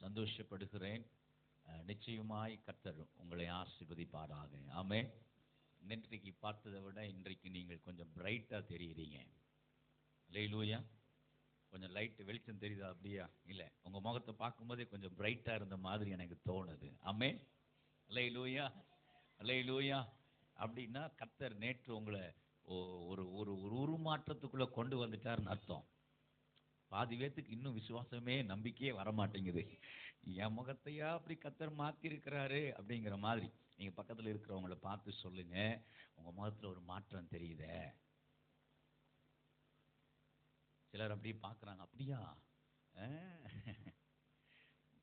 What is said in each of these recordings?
சந்தோஷப்படுகிறேன். நிச்சயமாய் கர்த்தர் உங்களை ஆசீர்வதிப்பாராக. ஆமென். நேற்றைக்கு பார்த்ததை விட இன்றைக்கு நீங்கள் கொஞ்சம் பிரைட்டாக தெரியுறீங்க. அல்லேலூயா. கொஞ்சம் லைட் வெளிச்சம் தெரியுதா? அப்படியா? இல்லை, உங்கள் முகத்தை பார்க்கும்போதே கொஞ்சம் பிரைட்டாக இருந்த மாதிரி எனக்கு தோணுது. ஆமென். அல்லேலூயா, அல்லேலூயா. அப்படின்னா கர்த்தர் நேற்று உங்களை ஒரு ஒரு ஒரு உருமாற்றத்துக்குள்ளே கொண்டு வந்துட்டார்னு அர்த்தம். பாதி பேத்துக்கு இன்னும் விசுவாசமே நம்பிக்கையே வரமாட்டேங்குது. என் முகத்தையா அப்படி கர்த்தர் மாற்றிருக்கிறாரு அப்படிங்கிற மாதிரி. நீங்கள் பக்கத்தில் இருக்கிறவங்கள பார்த்து சொல்லுங்க, உங்கள் முகத்தில் ஒரு மாற்றம் தெரியுதே. சிலர் அப்படியே பார்க்குறாங்க. அப்படியா?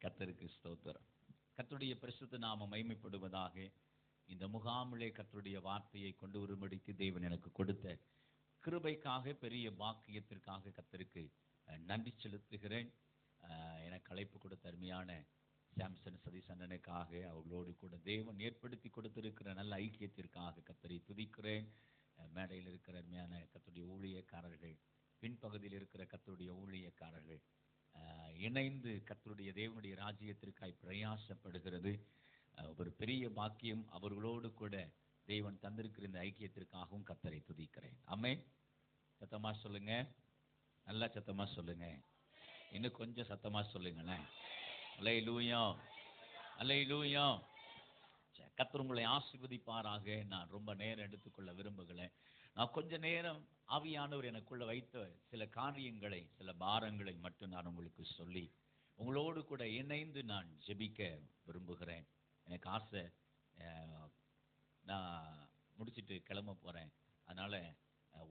கர்த்தருக்கு ஸ்தோத்திரம். கர்த்தருடைய பரிசுத்த நாமம் மகிமைப்படுவதாக. இந்த முகாமிலே கர்த்தருடைய வார்த்தையை கொண்டு வரும்படிக்கு தேவன் எனக்கு கொடுத்த கிருபைக்காக, பெரிய பாக்கியத்திற்காக கர்த்தருக்கு நன்றி செலுத்துகிறேன். எனக்கு அழைப்பு கொடுத்த அருமையான சாம்சன் சதீஷ் அண்ணனுக்காக, அவர்களோடு கூட தேவன் ஏற்படுத்தி கொடுத்திருக்கிற நல்ல ஐக்கியத்திற்காக கர்த்தரை துதிக்கிறேன். மேடையில் இருக்கிற அருமையான கர்த்தருடைய ஊழியக்காரர்கள், பின்பகுதியில் இருக்கிற கர்த்தருடைய ஊழியக்காரர்கள் இணைந்து கர்த்தருடைய தேவனுடைய ராஜ்யத்திற்காய் பிரயாசப்படுகிறது ஒரு பெரிய பாக்கியம். அவர்களோடு கூட தேவன் தந்திருக்கிற இந்த ஐக்கியத்திற்காகவும் கர்த்தரை துதிக்கிறேன். ஆமென். சத்தமா சொல்லுங்க, நல்லா சத்தமா சொல்லுங்க, இன்னும் கொஞ்சம் சத்தமா சொல்லுங்களேன். அல்லேலூயா, அல்லேலூயா. கர்த்தர் உங்களை ஆசீர்வதிப்பாராக. நான் ரொம்ப நேரம் எடுத்துக்கொள்ள விரும்புகிறேன். நான் கொஞ்ச நேரம் ஆவியானவர் எனக்குள்ள வைத்த சில காரியங்களை, சில பாரங்களை மட்டும் நான் உங்களுக்கு சொல்லி உங்களோடு கூட இணைந்து நான் ஜெபிக்க விரும்புகிறேன். எனக்கு ஆசை, நான் முடிச்சுட்டு கிளம்ப போகிறேன். அதனால்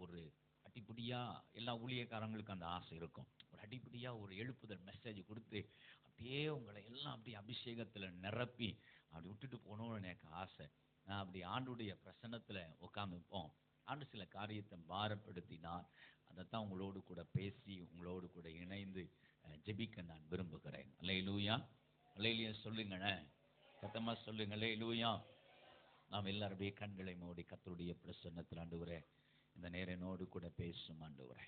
ஒரு அடிப்படியாக எல்லா ஊழியக்காரங்களுக்கும் அந்த ஆசை இருக்கும். ஒரு அடிப்படியாக ஒரு எழுப்புதல் மெசேஜ் கொடுத்து அப்படியே உங்களை எல்லாம் அப்படியே அபிஷேகத்தில் நிரப்பி அப்படி விட்டுட்டு போகணும்னு எனக்கு ஆசை. நான் அப்படி ஆண்டுடைய பிரசன்னத்தில் உட்காந்துப்போம். ஆண்டு சில காரியத்தை பாரப்படுத்தினார். அதைத்தான் உங்களோடு கூட பேசி உங்களோடு கூட இணைந்து ஜெபிக்க நான் விரும்புகிறேன். அல்லேலூயா, அல்லேலூயா சொல்லுங்களேன், சத்தமாக சொல்லுங்க. அல்லேலூயா. நாம் எல்லாரும் அப்படியே கண்களை மூடி கர்த்தருடைய பிரசன்னத்தில், ஆண்டவரே இந்த நேரம் என்னோடு கூட பேசும் ஆண்டவரே,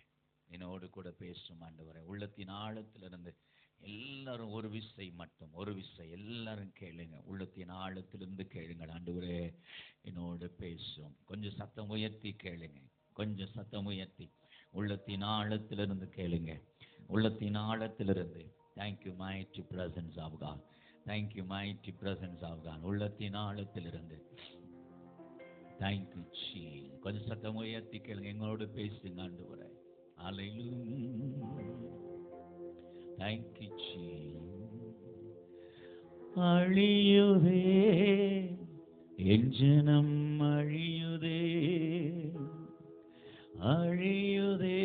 என்னோடு கூட பேசும் ஆண்டவரே. உள்ளத்தின் ஆழத்திலிருந்து எல்லாரும் ஒரு விசை மட்டும், ஒரு விசை எல்லாரும் கேளுங்க. உள்ளத்தின் ஆழத்திலிருந்து கேளுங்கள். ஆண்டவரே என்னோடு பேசும். கொஞ்சம் சத்தம் உயர்த்தி கேளுங்க, கொஞ்சம் சத்தம் உயர்த்தி உள்ளத்தின் ஆழத்திலிருந்து கேளுங்க, உள்ளத்தின் ஆழத்திலிருந்து. Thank you mighty presence of God, thank you mighty presence of God. உள்ளத்தின் ஆழத்திலிருந்து தேங்க்யூ ஜீ. கொஞ்சம் சத்தம் உயர்த்தி கேளுங்க, எங்களோடு பேசுங்க ஆண்டவரே. அல்லேலூயா, தேங்க்யூ ஜீ. அழியுதே என் ஜனம், அழியுதே, அழியுதே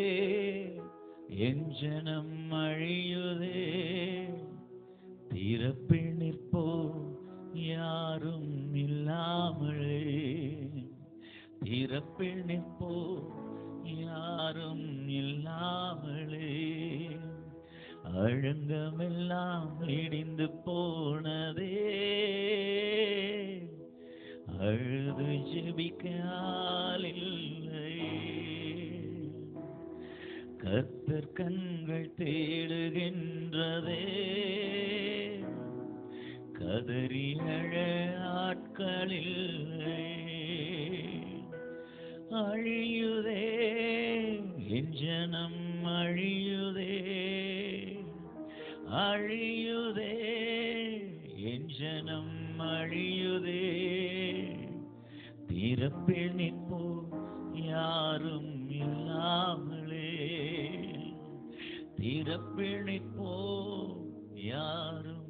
என் ஜனம், அழியுதே. திறப்பில் நிற்போ யாரும் இல்லாமலே, திறப்பில் நிற்போ யாரும் இல்லாமலே. அழங்கமெல்லாம் இடிந்து போனதே, அழுது ஜெபிக்க ஆள் இல்லை. கர்த்தர் கண்கள் தேடுகின்றதே, கதறி அழ ஆட்களில்லை. அழியுதே என் ஜனம், அழியுதே, அழியுதே என் ஜனம், அழியுதே. திறப்பில் நிற்போ யாரும் இல்லாமலே, திறப்பில் நிற்போ யாரும்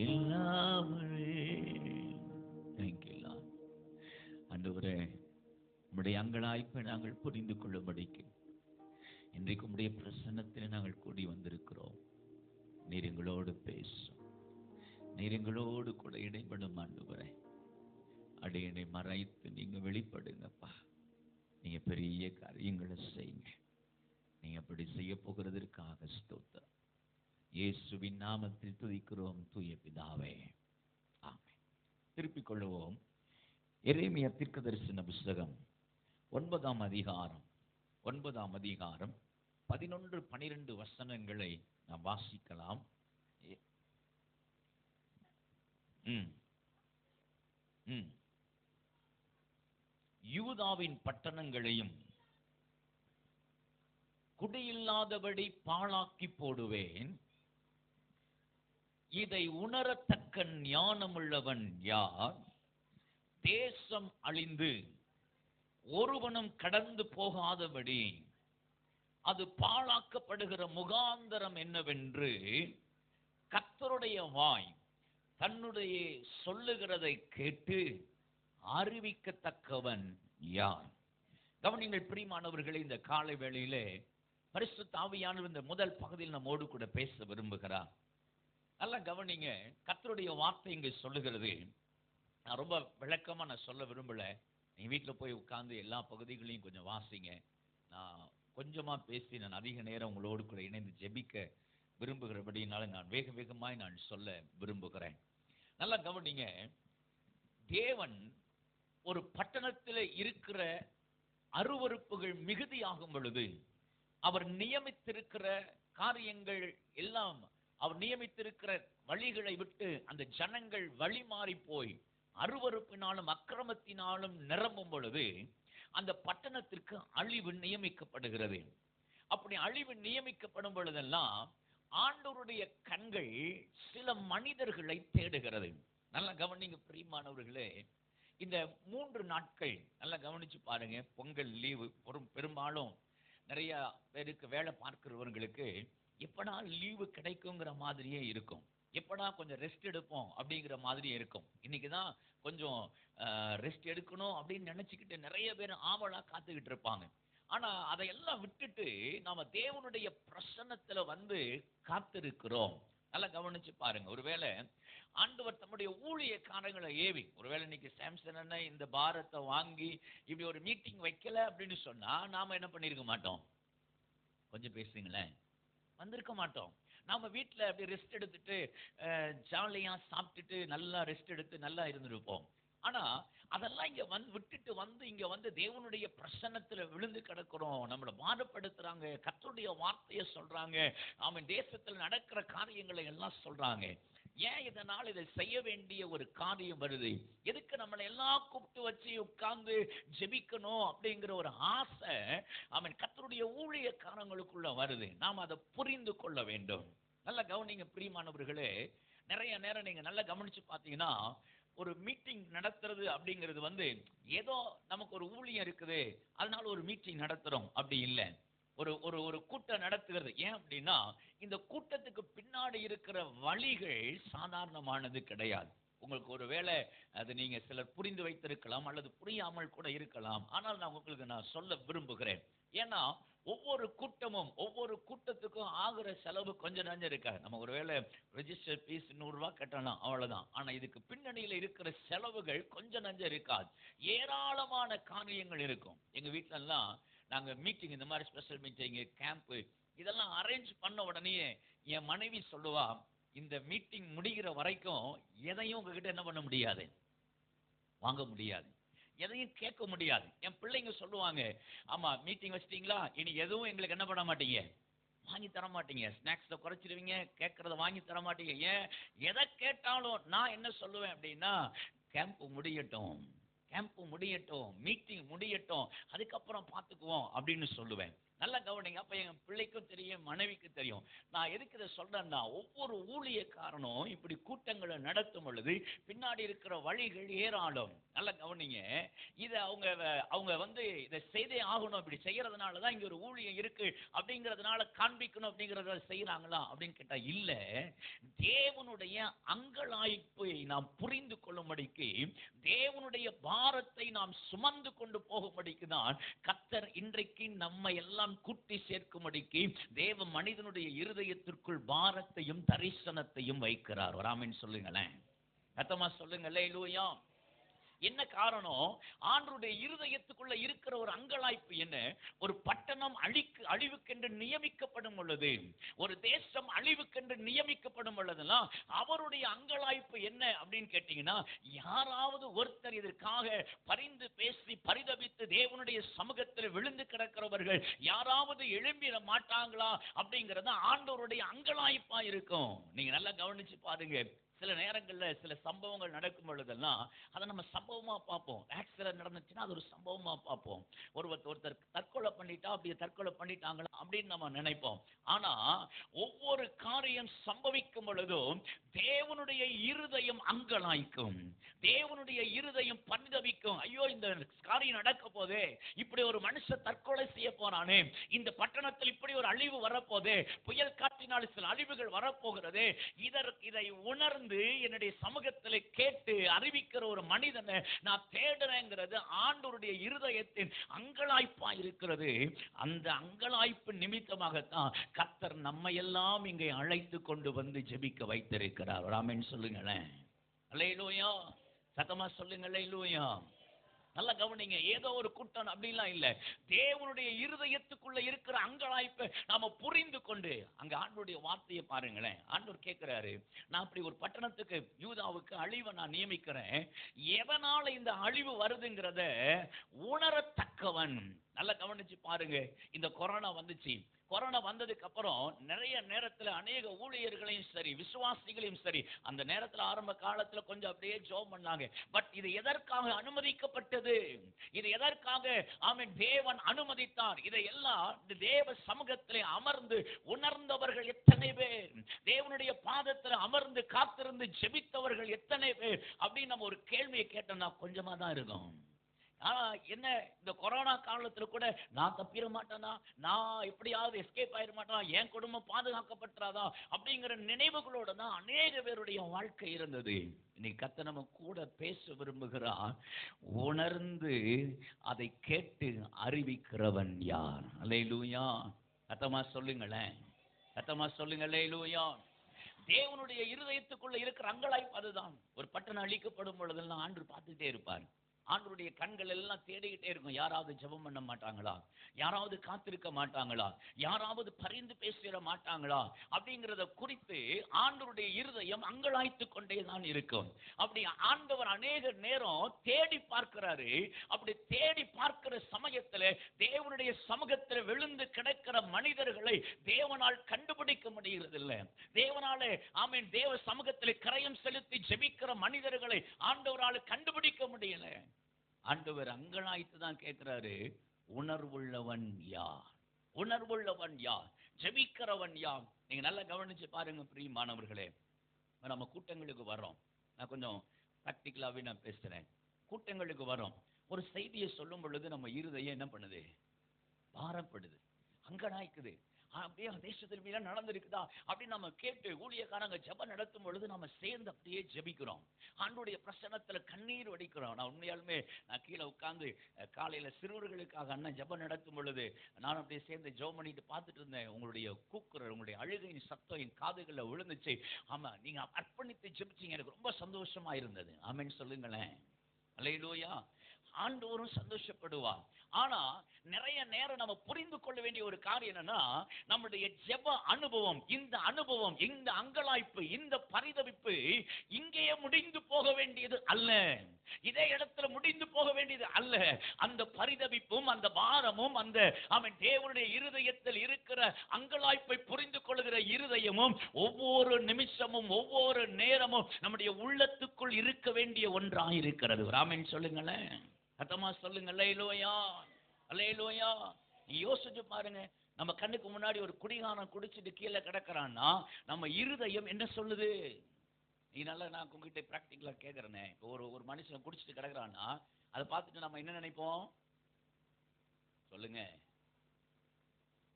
இல்லாமலே. Thank you Lord. ஆண்டவரே, உம்முடைய அங்கலாய்ப்பை நாங்கள் புரிந்து கொள்ளும்படிக்கு இன்றைக்கு உம்முடைய பிரசன்னத்தில் நாங்கள் கூடி வந்திருக்கிறோம். நீர் எங்களோடு பேசும், நீர் எங்களோடு கூட இடைப்படும் ஆண்டவரே. அடியனை மறைத்து நீங்க வெளிப்படுங்கப்பா. நீங்க பெரிய காரியங்களை செய்யுங்க. நீங்க அப்படி செய்ய போகிறதற்காக ஸ்தோத்திரம். இயேசுவின் நாமத்தில் துதிக்கிறோம் தூய பிதாவே, ஆமென். திருப்பிக் கொள்ளுவோம். எரேமியா தீர்க்கதரிசன புத்தகம் 9ஆம் அதிகாரம் 11, 12 வசனங்களை நாம் வாசிக்கலாம். ம், ம். யூதாவின் பட்டணங்களையும் குடியில்லாதபடி பாழாக்கி போடுவேன். இதை உணரத்தக்க ஞானமுள்ளவன் யார்? தேசம் அழிந்து ஒருவனும் கடந்து போகாதபடி அது பாழாக்கப்படுகிற முகாந்தரம் என்னவென்று கர்த்தருடைய வாய் தன்னுடைய சொல்லுகிறதை கேட்டு அறிவிக்கத்தக்கவன் யார்? கவனிங்கள் பிரியமானவர்களே, இந்த காலை வேளையிலே பரிசுத்த ஆவியானவர் இந்த முதல் பகுதியில் நம்மோடு கூட பேச விரும்புகிறார். நல்லா கவனிங்க, கர்த்தருடைய வார்த்தை இங்கே சொல்லுகிறது. நான் ரொம்ப விளக்கமா நான் சொல்ல விரும்பல. நீ வீட்டில் போய் உட்கார்ந்து எல்லா பகுதிகளையும் கொஞ்சம் வாசிங்க. நான் கொஞ்சமா பேசி நான் அதிக நேரம் உங்களோடு கூட இணைந்து ஜெபிக்க விரும்புகிறபடினால நான் வேக வேகமாய் நான் சொல்ல விரும்புகிறேன். நல்லா கவனிங்க, தேவன் ஒரு பட்டணத்தில் இருக்கிற அருவருப்புகள் மிகுதியாகும் பொழுது அவர் நியமித்திருக்கிற காரியங்கள் எல்லாம், அவர் நியமித்திருக்கிற வழிகளை விட்டு அந்த ஜனங்கள் வழி மாறி போய் அருவருப்பினாலும் அக்கிரமத்தினாலும் நிரம்பும் பொழுது அந்த பட்டணத்திற்கு அழிவு நியமிக்கப்படுகிறது. அப்படி அழிவு நியமிக்கப்படும் பொழுதெல்லாம் ஆண்டவருடைய கண்கள் சில மனிதர்களை தேடுகிறது. நல்லா கவனிங்க பிரியமானவர்களே, இந்த 3 நாட்கள் நல்லா கவனிச்சு பாருங்க. பொங்கல் லீவு பெரும்பாலும் நிறைய பேருக்கு வேலை பார்க்கிறவர்களுக்கு எப்படா லீவு கிடைக்குங்கிற மாதிரியே இருக்கும். எப்படா கொஞ்சம் ரெஸ்ட் எடுப்போம் அப்படிங்கிற மாதிரி இருக்கும். இன்னைக்கு தான் கொஞ்சம் ரெஸ்ட் எடுக்கணும் அப்படின்னு நினைச்சுக்கிட்டு நிறைய பேர் ஆவலா காத்துக்கிட்டு இருப்பாங்க. ஆனா அதையெல்லாம் விட்டுட்டு நாம தேவனுடைய பிரசன்னத்துல வந்து காத்திருக்கிறோம். நல்லா கவனிச்சு பாருங்க. ஒருவேளை ஆண்டவர் தம்முடைய ஊழியக்காரங்களை ஏவி, ஒருவேளை இன்னைக்கு சாம்சன் அண்ணன் இந்த பாரத்தை வாங்கி இப்படி ஒரு மீட்டிங் வைக்கல அப்படின்னு சொன்னா நாம என்ன பண்ணிருக்க மாட்டோம்? கொஞ்சம் பேசுங்களேன், வந்திருக்க மாட்டோம். நாம வீட்டுல அப்படி ரெஸ்ட் எடுத்துட்டு ஜாலியா சாப்பிட்டுட்டு நல்லா ரெஸ்ட் எடுத்து நல்லா இருந்திருப்போம். ஆனா அதெல்லாம் இங்க விட்டுட்டு வந்து இங்க வந்து தேவனுடைய பிரசன்னத்துல விழுந்து கிடக்கிறோம். நம்மளை பாடப்படுத்துறாங்க, கர்த்தருடைய வார்த்தையை சொல்றாங்க, அவன் தேசத்துல நடக்கிற காரியங்களை எல்லாம் சொல்றாங்க. ஏன் இதனால் இதை செய்ய வேண்டிய ஒரு காரியம் வருது? எதுக்கு நம்மளை எல்லாம் கூப்பிட்டு வச்சு உட்கார்ந்து ஜெபிக்கணும் அப்படிங்கிற ஒரு ஆசை அவன் கர்த்தருடைய ஊழியக்காரங்களுக்குள்ள வருது. நாம் அதை புரிந்து கொள்ள வேண்டும். நல்ல கவனிங்க பிரியமானவர்களே, நிறைய நேரம் நீங்க நல்லா கவனிச்சு பார்த்தீங்கன்னா ஒரு மீட்டிங் நடத்துறது அப்படிங்கிறது வந்து ஏதோ நமக்கு ஒரு ஊழியம் இருக்குது அதனால ஒரு மீட்டிங் நடத்துறோம் அப்படி இல்லை. ஒரு ஒரு ஒரு கூட்டம் நடத்துகிறது. ஏன் அப்படின்னா இந்த கூட்டத்துக்கு பின்னாடி இருக்கிற வழிகள் சாதாரணமானது கிடையாது. உங்களுக்கு ஒரு வேளை அது நீங்க சிலர் புரிந்து வைத்திருக்கலாம் அல்லது புரியாமல் கூட இருக்கலாம். ஆனால் நான் உங்களுக்கு சொல்ல விரும்புகிறேன். ஏன்னா ஒவ்வொரு கூட்டமும் ஒவ்வொரு கூட்டத்துக்கும் ஆகிற செலவு கொஞ்சம் நஞ்சம் இருக்காது. நம்ம ஒருவேளை ரெஜிஸ்டர் ஃபீஸ் 100 ரூபாய் கட்டலாம், அவ்வளவுதான். ஆனா இதுக்கு பின்னணியில இருக்கிற செலவுகள் கொஞ்சம் நஞ்சம் இருக்காது. ஏராளமான காரியங்கள் இருக்கும். எங்க வீட்டுல எல்லாம் நாங்க மீட்டிங், இந்த மாதிரி ஸ்பெஷல் மீட்டிங், கேம்ப் இதெல்லாம் அரேஞ்ச் பண்ண உடனே என் மனைவி சொல்லுவா, இந்த மீட்டிங் முடிகிற வரைக்கும் எதையும் உங்ககிட்ட என்ன பண்ண முடியாது, வாங்க முடியாது, எதையும் கேட்க முடியாது. என் பிள்ளைங்க சொல்லுவாங்க, ஆமா மீட்டிங் வச்சிட்டீங்களா, இனி எதுவும் எங்களுக்கு என்ன பண்ண மாட்டீங்க, வாங்கி தர மாட்டீங்க, ஸ்நாக்ஸ்ல குறைச்சிடுவீங்க, கேட்கறத வாங்கி தர மாட்டீங்க. ஏன் எதை கேட்டாலும் நான் என்ன சொல்லுவேன் அப்படின்னா, கேம்ப் முடியட்டும், கேம்ப் முடியட்டும், மீட்டிங் முடியட்டும், அதுக்கப்புறம் பார்த்துக்குவோம் அப்படின்னு சொல்லுவேன். நல்லா கவனிங்க. அப்ப என் பிள்ளைக்கும் தெரியும், மனைவிக்கு தெரியும். நான் எதுக்கு இதை சொல்றேன்னா, ஒவ்வொரு ஊழியக்காரனும் இப்படி கூட்டங்களை நடத்தும் பொழுது பின்னாடி இருக்கிற வழிகள் ஏராளம். நல்லா கவனிங்க. இதை அவங்க வந்து இதை செய்தே ஆகணும், இப்படி செய்யறதுனாலதான் இங்க ஒரு ஊழியம் இருக்கு அப்படிங்கிறதுனால காண்பிக்கணும் அப்படிங்கறத செய்யறாங்களா அப்படின்னு கேட்டா இல்ல. தேவனுடைய அங்கலாய்ப்பை நாம் புரிந்து கொள்ளும்படிக்கு, தேவனுடைய பாரத்தை நாம் சுமந்து கொண்டு போகும்படிக்கு தான் கர்த்தர் இன்றைக்கு நம்ம எல்லாம் கூட்டி சேர்க்கும்படிக்கு தேவ மனிதனுடைய இருதயத்திற்குள் பாரத்தையும் தரிசனத்தையும் வைக்கிறார். ஒரு ஆமென் சொல்லுங்களேன். சத்தமா சொல்லுங்க அல்லேலூயா. என்ன காரணம்? ஆண்டவருடைய இருதயத்துக்குள்ள இருக்கிற ஒரு அங்கலாய்ப்பு என்ன? ஒரு பட்டணம் அழிவுக்கென்று நியமிக்கப்படும் பொழுது, ஒரு தேசம் அழிவுக்கென்று நியமிக்கப்படும் பொழுதெல்லாம் அவருடைய அங்கலாய்ப்பு என்ன அப்படின்னு கேட்டீங்கன்னா, யாராவது ஒருத்தர் இதற்காக பரிந்து பேசி பரிதபித்து தேவனுடைய சமூகத்தில் விழுந்து கிடக்கிறவர்கள் யாராவது எழும்பிட மாட்டாங்களா அப்படிங்கறது ஆண்டவருடைய அங்கலாய்ப்பா இருக்கும். நீங்க நல்லா கவனிச்சு பாருங்க. சில நேரங்கள்ல சில சம்பவங்கள் நடக்கும் பொழுதெல்லாம் அதை நம்ம சம்பவமா பார்ப்போம். ஆக்சிடென்ட் நடந்துச்சுன்னா அது ஒரு சம்பவமா பார்ப்போம். ஒருத்தர் தற்கொலை பண்ணிட்டா அப்படியே தற்கொலை பண்ணிட்டாங்களா அப்படின்னு நம்ம நினைப்போம். ஆனா ஒவ்வொரு காரியம் சம்பவிக்கும் பொழுதும் தேவனுடைய இருதயம் அங்கலாய்க்கும், தேவனுடைய இருதயம் பரிதபிக்கும். ஐயோ, இந்த காரியம் நடக்க போதே, இப்படி ஒரு மனுஷன் தற்கொலை செய்ய போறானே, இந்த பட்டணத்தில் இப்படி ஒரு அழிவு வரப்போதே, புயல் காற்றினால் சில அழிவுகள் வரப்போகிறது. இதை உணர்ந்து என்னுடைய சமூகத்தில் கேட்டு அறிவிக்கிற ஒரு மனிதனை நான் தேடுறேங்கிறது ஆண்டவருடைய இருதயத்தின் அங்கலாய்ப்பா இருக்கிறது. அந்த அங்கலாய்ப்பு நிமித்தமாகத்தான் கர்த்தர் நம்மை எல்லாம் இங்கே அழைத்து கொண்டு வந்து ஜெபிக்க வைத்திருக்கிறார். ஆமென் சொல்லுங்களேன். அல்லேலூயா. சத்தமா சொல்லுங்க அல்லேலூயா. நல்லா கவனிங்க. ஏதோ ஒரு கூட்டம் அப்படிலாம் இல்ல. தேவனுடைய இருதயத்துக்குள்ள இருக்கிற அங்கலாய்ப்பை நாம புரிந்து கொண்டு, அங்க ஆண்டவருடைய வார்த்தையை பாருங்களேன். ஆண்டவர் கேட்கிறாரு, நான் அப்படி ஒரு பட்டணத்துக்கு யூதாவுக்கு அழிவை நான் நியமிக்கிறேன், எதனால இந்த அழிவு வருதுங்கிறத உணரத்தக்கவன். நல்லா கவனிச்சு பாருங்க. இந்த கொரோனா வந்துச்சு. கொரோனா வந்ததுக்கு அப்புறம் நிறைய நேரத்துல அநேக ஊழியர்களையும் சரி விசுவாசிகளையும் சரி அந்த நேரத்துல ஆரம்ப காலத்துல கொஞ்சம் அப்படியே ஜெபம் பண்ணாங்க. பட் இது எதற்காக அனுமதிக்கப்பட்டது, இது எதற்காக ஆமென் தேவன் அனுமதித்தார், இதையெல்லாம் இந்த தேவ சமூகத்திலே அமர்ந்து உணர்ந்தவர்கள் எத்தனை பேர், தேவனுடைய பாதத்தில் அமர்ந்து காத்திருந்து ஜெபித்தவர்கள் எத்தனை பேர் அப்படின்னு நம்ம ஒரு கேள்வியை கேட்டோம்னா கொஞ்சமா தான் இருக்கும். என்ன இந்த கொரோனா காலத்துல கூட நான் தப்பிட மாட்டேனா, நான் எப்படியாவது எஸ்கேப் ஆயிட மாட்டேனா, என் குடும்பம் பாதுகாக்கப்பட்டாதா அப்படிங்கிற நினைவுகளோட தான் அநேக பேருடைய வாழ்க்கை இருந்தது. இன்னைக்கு கர்த்தர் நம்ம கூட பேச விரும்புகிறார். உணர்ந்து அதை கேட்டு அறிவிக்கிறவன் யார்? அல்லேலூயா. சத்தமா சொல்லுங்களேன், சத்தமா சொல்லுங்க அல்லேலூயா. தேவனுடைய இருதயத்துக்குள்ள இருக்கிற அங்கலாய்ப்பு அதுதான். ஒரு பட்டணம் அழிக்கப்படும் பொழுதெல்லாம் ஆண்டவர் பார்த்துட்டே இருப்பார். ஆண்டவருடைய கண்கள் எல்லாம் தேடிக்கிட்டே இருக்கும். யாராவது ஜெபம் பண்ண மாட்டாங்களா, யாராவது காத்திருக்க மாட்டாங்களா, யாராவது பரிந்து பேசிட மாட்டாங்களா அப்படிங்கிறத குறித்து ஆண்டவருடைய இருதயம் அங்கலாய்த்து கொண்டே தான் இருக்கும். அப்படி ஆண்டவர் அநேக நேரம் தேடி பார்க்கிறாரு. அப்படி தேடி பார்க்கிற சமயத்துல தேவனுடைய சமூகத்தில் விழுந்து கிடக்கிற மனிதர்களை தேவனால் கண்டுபிடிக்க முடிகிறது இல்லை. தேவனாலே ஆமென் தேவ சமூகத்தில் கரையம் செலுத்தி ஜெபிக்கிற மனிதர்களை ஆண்டவரால் கண்டுபிடிக்க முடியல. ஆண்டவர் அங்கலாய்த்து தான் கேட்கிறாரு, உணர்வுள்ளவன் யார், உணர்வுள்ளவன் யார், ஜெபிக்கிறவன் யார்? நீங்க நல்லா கவனிச்சு பாருங்க பிரியமானவர்களே. நம்ம கூட்டங்களுக்கு வரோம். நான் கொஞ்சம் பிராக்டிகலாவே நான் பேசுறேன். கூட்டங்களுக்கு வரோம். ஒரு செய்தியை சொல்லும் பொழுது நம்ம இருதயம் என்ன பண்ணுது? பாரப்படுது, அங்கலாய்க்குது. அப்படியே தேசத்தில் மீது நடந்திருக்குதா அப்படின்னு நம்ம கேட்டு ஊழியக்காரங்க ஜெபம் நடத்தும் பொழுது நம்ம சேர்ந்து அப்படியே ஜெபிக்கிறோம். ஆண்டவருடைய பிரசன்னத்துல கண்ணீர் வடிக்கிறோம். நான் உண்மையாலுமே நான் கீழே உட்கார்ந்து காலையில சிறுவர்களுக்காக அண்ணன் ஜெபம் நடத்தும் பொழுது நான் அப்படியே சேர்ந்து ஜெபம் பண்ணிட்டு பார்த்துட்டு இருந்தேன். உங்களுடைய கூக்குரல், உங்களுடைய அழுகையின் சத்தம் என் காதுகளில் விழுந்துச்சு. ஆமா, நீங்க அர்ப்பணித்து ஜெபிச்சீங்க, எனக்கு ரொம்ப சந்தோஷமா இருந்தது. ஆமென் சொல்லுங்களேன். அல்லேலூயா. ஆண்டவரும் சந்தோஷப்படுவார். ஆனா நிறைய நேரம் நம்ம புரிந்து கொள்ள வேண்டிய ஒரு காரியம் என்னன்னா, நம்முடைய ஜெப அனுபவம், இந்த அனுபவம், இந்த அங்கலாய்ப்பு, இந்த பரிதவிப்பு இங்கேயே முடிந்து போக வேண்டியது அல்ல. இதே இடத்துல முடிந்து போக வேண்டியது அல்ல. அந்த பரிதவிப்பும் அந்த பாரமும் அந்த அவன் தேவனுடைய இருதயத்தில் இருக்கிற அங்கலாய்ப்பை புரிந்து கொள்கிற இருதயமும் ஒவ்வொரு நிமிஷமும் ஒவ்வொரு நேரமும் நம்முடைய உள்ளத்துக்குள் இருக்க வேண்டிய ஒன்றாக இருக்கிறது. ஆமென் சொல்லுங்களேன், சத்தமா சொல்லுங்க அல்லேலூயா, அல்லேலூயா. நீ யோசிச்சு பாருங்க, நம்ம கண்ணுக்கு முன்னாடி ஒரு குடிகாரன் குடிச்சிட்டு கீழே கிடக்கிறான்னா நம்ம இருதயம் என்ன சொல்லுது? நீ நல்லா நான் உங்ககிட்ட பிராக்டிகலா கேட்கறேனே. இப்போ ஒரு மனுஷன் குடிச்சிட்டு கிடக்குறான்னா அதை பார்த்துட்டு நம்ம என்ன நினைப்போம்? சொல்லுங்க.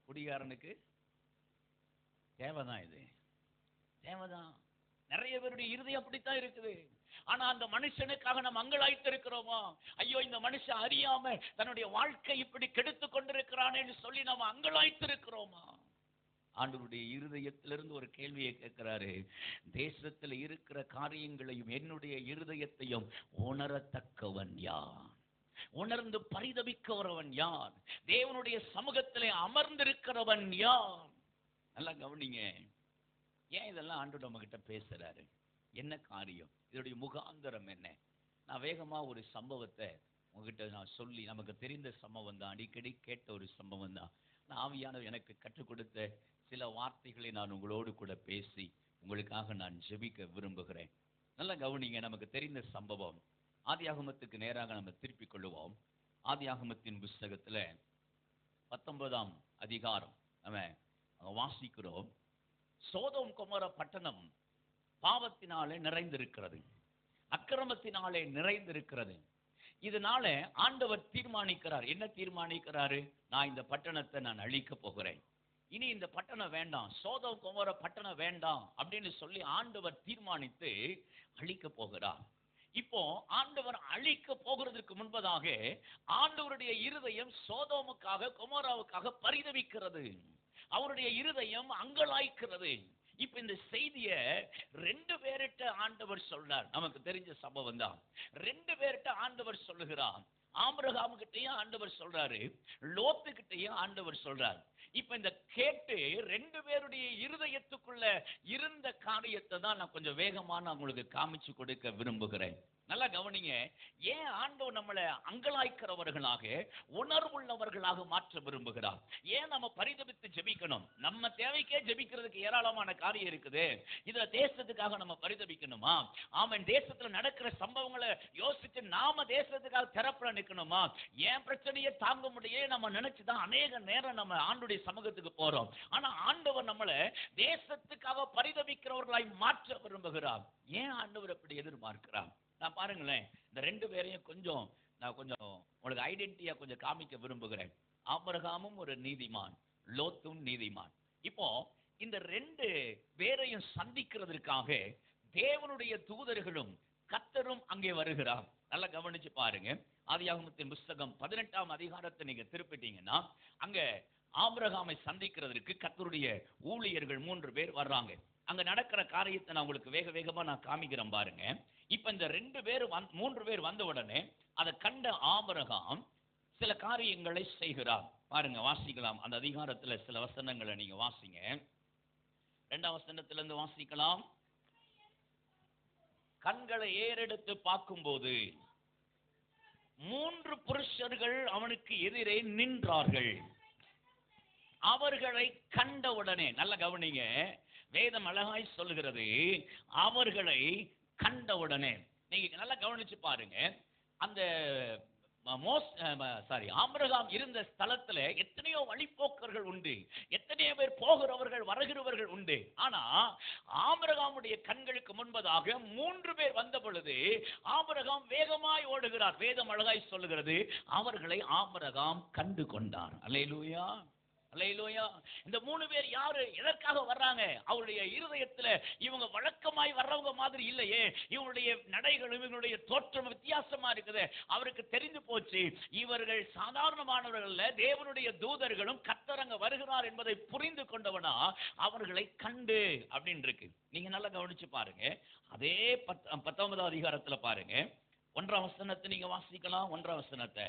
குடிகாரனுக்கு தேவைதான், இது தேவைதான். நிறைய பேருடைய இருதயம் அப்படித்தான் இருக்குது. ஆனா அந்த மனுஷனுக்காக நம்ம அங்கலாய்த்து இருக்கிறோமா? ஐயோ, இந்த மனுஷன் அறியாம தன்னுடைய வாழ்க்கை இப்படி கெடுத்து கொண்டிருக்கிறான்னு சொல்லி நம்ம அங்கலாய்த்து இருக்கிறோமா? ஆண்டவருடைய இருதயத்திலிருந்து ஒரு கேள்வியை கேட்கிறாரு. தேசத்தில் இருக்கிற காரியங்களையும் என்னுடைய இருதயத்தையும் உணரத்தக்கவன் யார்? உணர்ந்து பரிதபிக்கிறவன் யார்? தேவனுடைய சமூகத்திலே அமர்ந்திருக்கிறவன் யார்? நல்லா கவனிங்க. ஏன் இதெல்லாம் ஆண்டவர் நம்ம கிட்ட பேசுறாரு? என்ன காரியம்? இதோடைய முகாந்தரம் என்ன? நான் வேகமா ஒரு சம்பவத்தை உங்ககிட்ட நான் சொல்லி, நமக்கு தெரிந்த சம்பவம் தான், அடிக்கடி கேட்ட ஒரு சம்பவம் தான். ஆவியானவர் எனக்கு கற்றுக் கொடுத்த சில வார்த்தைகளை நான் உங்களோடு கூட பேசி உங்களுக்காக நான் ஜெபிக்க விரும்புகிறேன். நல்ல கவனிங்க. நமக்கு தெரிந்த சம்பவம். ஆதியாகமத்துக்கு நேராக நம்ம திருப்பிக் கொள்ளுவோம். ஆதியாகமத்தின் புஸ்தகத்துல 19ஆம் அதிகாரம் நம்ம வாசிக்கிறோம். சோதோம் கொமோரா பட்டணம் பாவத்தினாலே நிறைந்திருக்கிறது, அக்கிரமத்தினாலே நிறைந்திருக்கிறது. இதனால ஆண்டவர் தீர்மானிக்கிறார். என்ன தீர்மானிக்கிறாரு? நான் இந்த பட்டணத்தை நான் அழிக்க போகிறேன். இனி இந்த பட்டணம் வேண்டாம், சோதோம் கொமோரா பட்டணம் வேண்டாம் அப்படின்னு சொல்லி ஆண்டவர் தீர்மானித்து அழிக்க போகிறார். இப்போ ஆண்டவர் அழிக்க போகிறதுக்கு முன்பதாக ஆண்டவருடைய இருதயம் சோதோமுக்காக கொமோராவுக்காக பரிதவிக்கிறது. அவருடைய இருதயம் அங்கலாய்க்கிறது. இப்ப இந்த செய்திய 2 பேர்கிட்ட ஆண்டவர் சொல்றார். நமக்கு தெரிஞ்ச சம்பவம் தான். 2 பேர்கிட்ட ஆண்டவர் சொல்லுகிறார். ஆபிரகாம் கிட்டையும் ஆண்டவர் சொல்றாரு, லோத்து கிட்டையும் ஆண்டவர் சொல்றார். இப்ப இந்த கேட்டு 2 பேருடைய இருதயத்துக்குள்ள இருந்த காரியத்தை தான் நான் கொஞ்சம் வேகமா நான் உங்களுக்கு காமிச்சு கொடுக்க விரும்புகிறேன். நல்லா கவனிங்க. ஏன் ஆண்டவர் நம்மளை அங்கலாய்க்கிறவர்களாக, உணர்வுள்ளவர்களாக மாற்ற விரும்புகிறார்? ஏன் நம்ம பரிதபித்து ஜெபிக்கணும்? நம்ம தேவைக்கே ஜெபிக்கிறதுக்கு ஏராளமான காரியம் இருக்குது. இதுல தேசத்துக்காக நம்ம பரிதபிக்கணுமா? ஆமென். தேசத்துல நடக்கிற சம்பவங்களை யோசிச்சு நாம தேசத்துக்காக திறப்புல நிக்கணுமா? ஏன் பிரச்சனையை தாங்க முடியே நம்ம நினைச்சுதான் அநேக நேரம் நம்ம ஆண்டுடைய சமூகத்துக்கு போறோம். ஆனா ஆண்டவர் நம்மளை தேசத்துக்காக பரிதபிக்கிறவர்களாய் மாற்ற விரும்புகிறார். ஏன் ஆண்டவர் அப்படி எதிர்பார்க்கிறார்? நான் பாருங்களேன், இந்த 2 பேரையும் நான் கொஞ்சம் உங்களுக்கு ஐடென்டிட்டியா கொஞ்சம் காமிக்க விரும்புகிறேன். ஆபிரகாமும் ஒரு நீதிமான், லோத்தும் நீதிமான். இப்போ இந்த 2 பேரையும் சந்திக்கிறதுக்காக தேவனுடைய தூதர்களும் கர்த்தரும் அங்கே வருகிறார். நல்லா கவனிச்சு பாருங்க. ஆதியாகமத்தின் புஸ்தகம் 18ஆம் அதிகாரத்தை நீங்க திருப்பிட்டீங்கன்னா, அங்க ஆபிரகாமை சந்திக்கிறதுக்கு கர்த்தருடைய ஊழியர்கள் 3 பேர் வர்றாங்க. அங்க நடக்கிற காரியத்தை நான் உங்களுக்கு வேக வேகமா நான் காமிக்கிறேன் பாருங்க. இப்ப இந்த 3 பேர் வந்த உடனே அதை கண்ட ஆபிரகாம் சில காரியங்களை செய்கிறார். பாருங்க, வாசிக்கலாம். அந்த அதிகாரத்துல சில வசனங்களை நீங்க வாசிங்க. 2ஆம் வசனத்திலிருந்து வாசிக்கலாம். கண்களை ஏறெடுத்து பார்க்கும்போது 3 புருஷர்கள் அவனுக்கு எதிரே நின்றார்கள். அவர்களை கண்டவுடனே, நல்ல கவனிங்க, வேதம் அழகாய் சொல்லுகிறது, அவர்களை கண்டவுடனே. நீங்க நல்லா கவனிச்சு பாருங்க. அந்த ஆபிரகாம் இருந்த ஸ்தலத்துல எத்தனையோ வழிபோக்கர்கள் உண்டு, எத்தனையோ பேர் போகிறவர்கள் வருகிறவர்கள் உண்டு. ஆனா ஆபிரகாமுடைய கண்களுக்கு முன்பதாக 3 பேர் வந்த பொழுது ஆபிரகாம் வேகமாய் ஓடுகிறார். வேதம் அழகாய் சொல்லுகிறது, அவர்களை ஆபிரகாம் கண்டு கொண்டார். அல்லேலூயா, அல்லேலூயா. இந்த 3 பேர் யாரு? எதற்காக வர்றாங்க? அவருடைய இருதயத்துல இவங்க வழக்கமாய் வர்றவங்க மாதிரி இல்லையே, இவங்களுடைய நடைகளும் இவங்களுடைய தோற்றம் வித்தியாசமா இருக்குது. அவருக்கு தெரிந்து போச்சு, இவர்கள் சாதாரணமானவர்கள், தேவனுடைய தூதர்களும் கர்த்தர் வருகிறார் என்பதை புரிந்து கொண்டவனா அவர்களை கண்டு அப்படின்னு இருக்கு. நீங்க நல்லா கவனிச்சு பாருங்க. அதே 19ஆம் அதிகாரத்துல பாருங்க, 1ஆம் வசனத்தை நீங்க வாசிக்கலாம். 1ஆம் வசனத்தை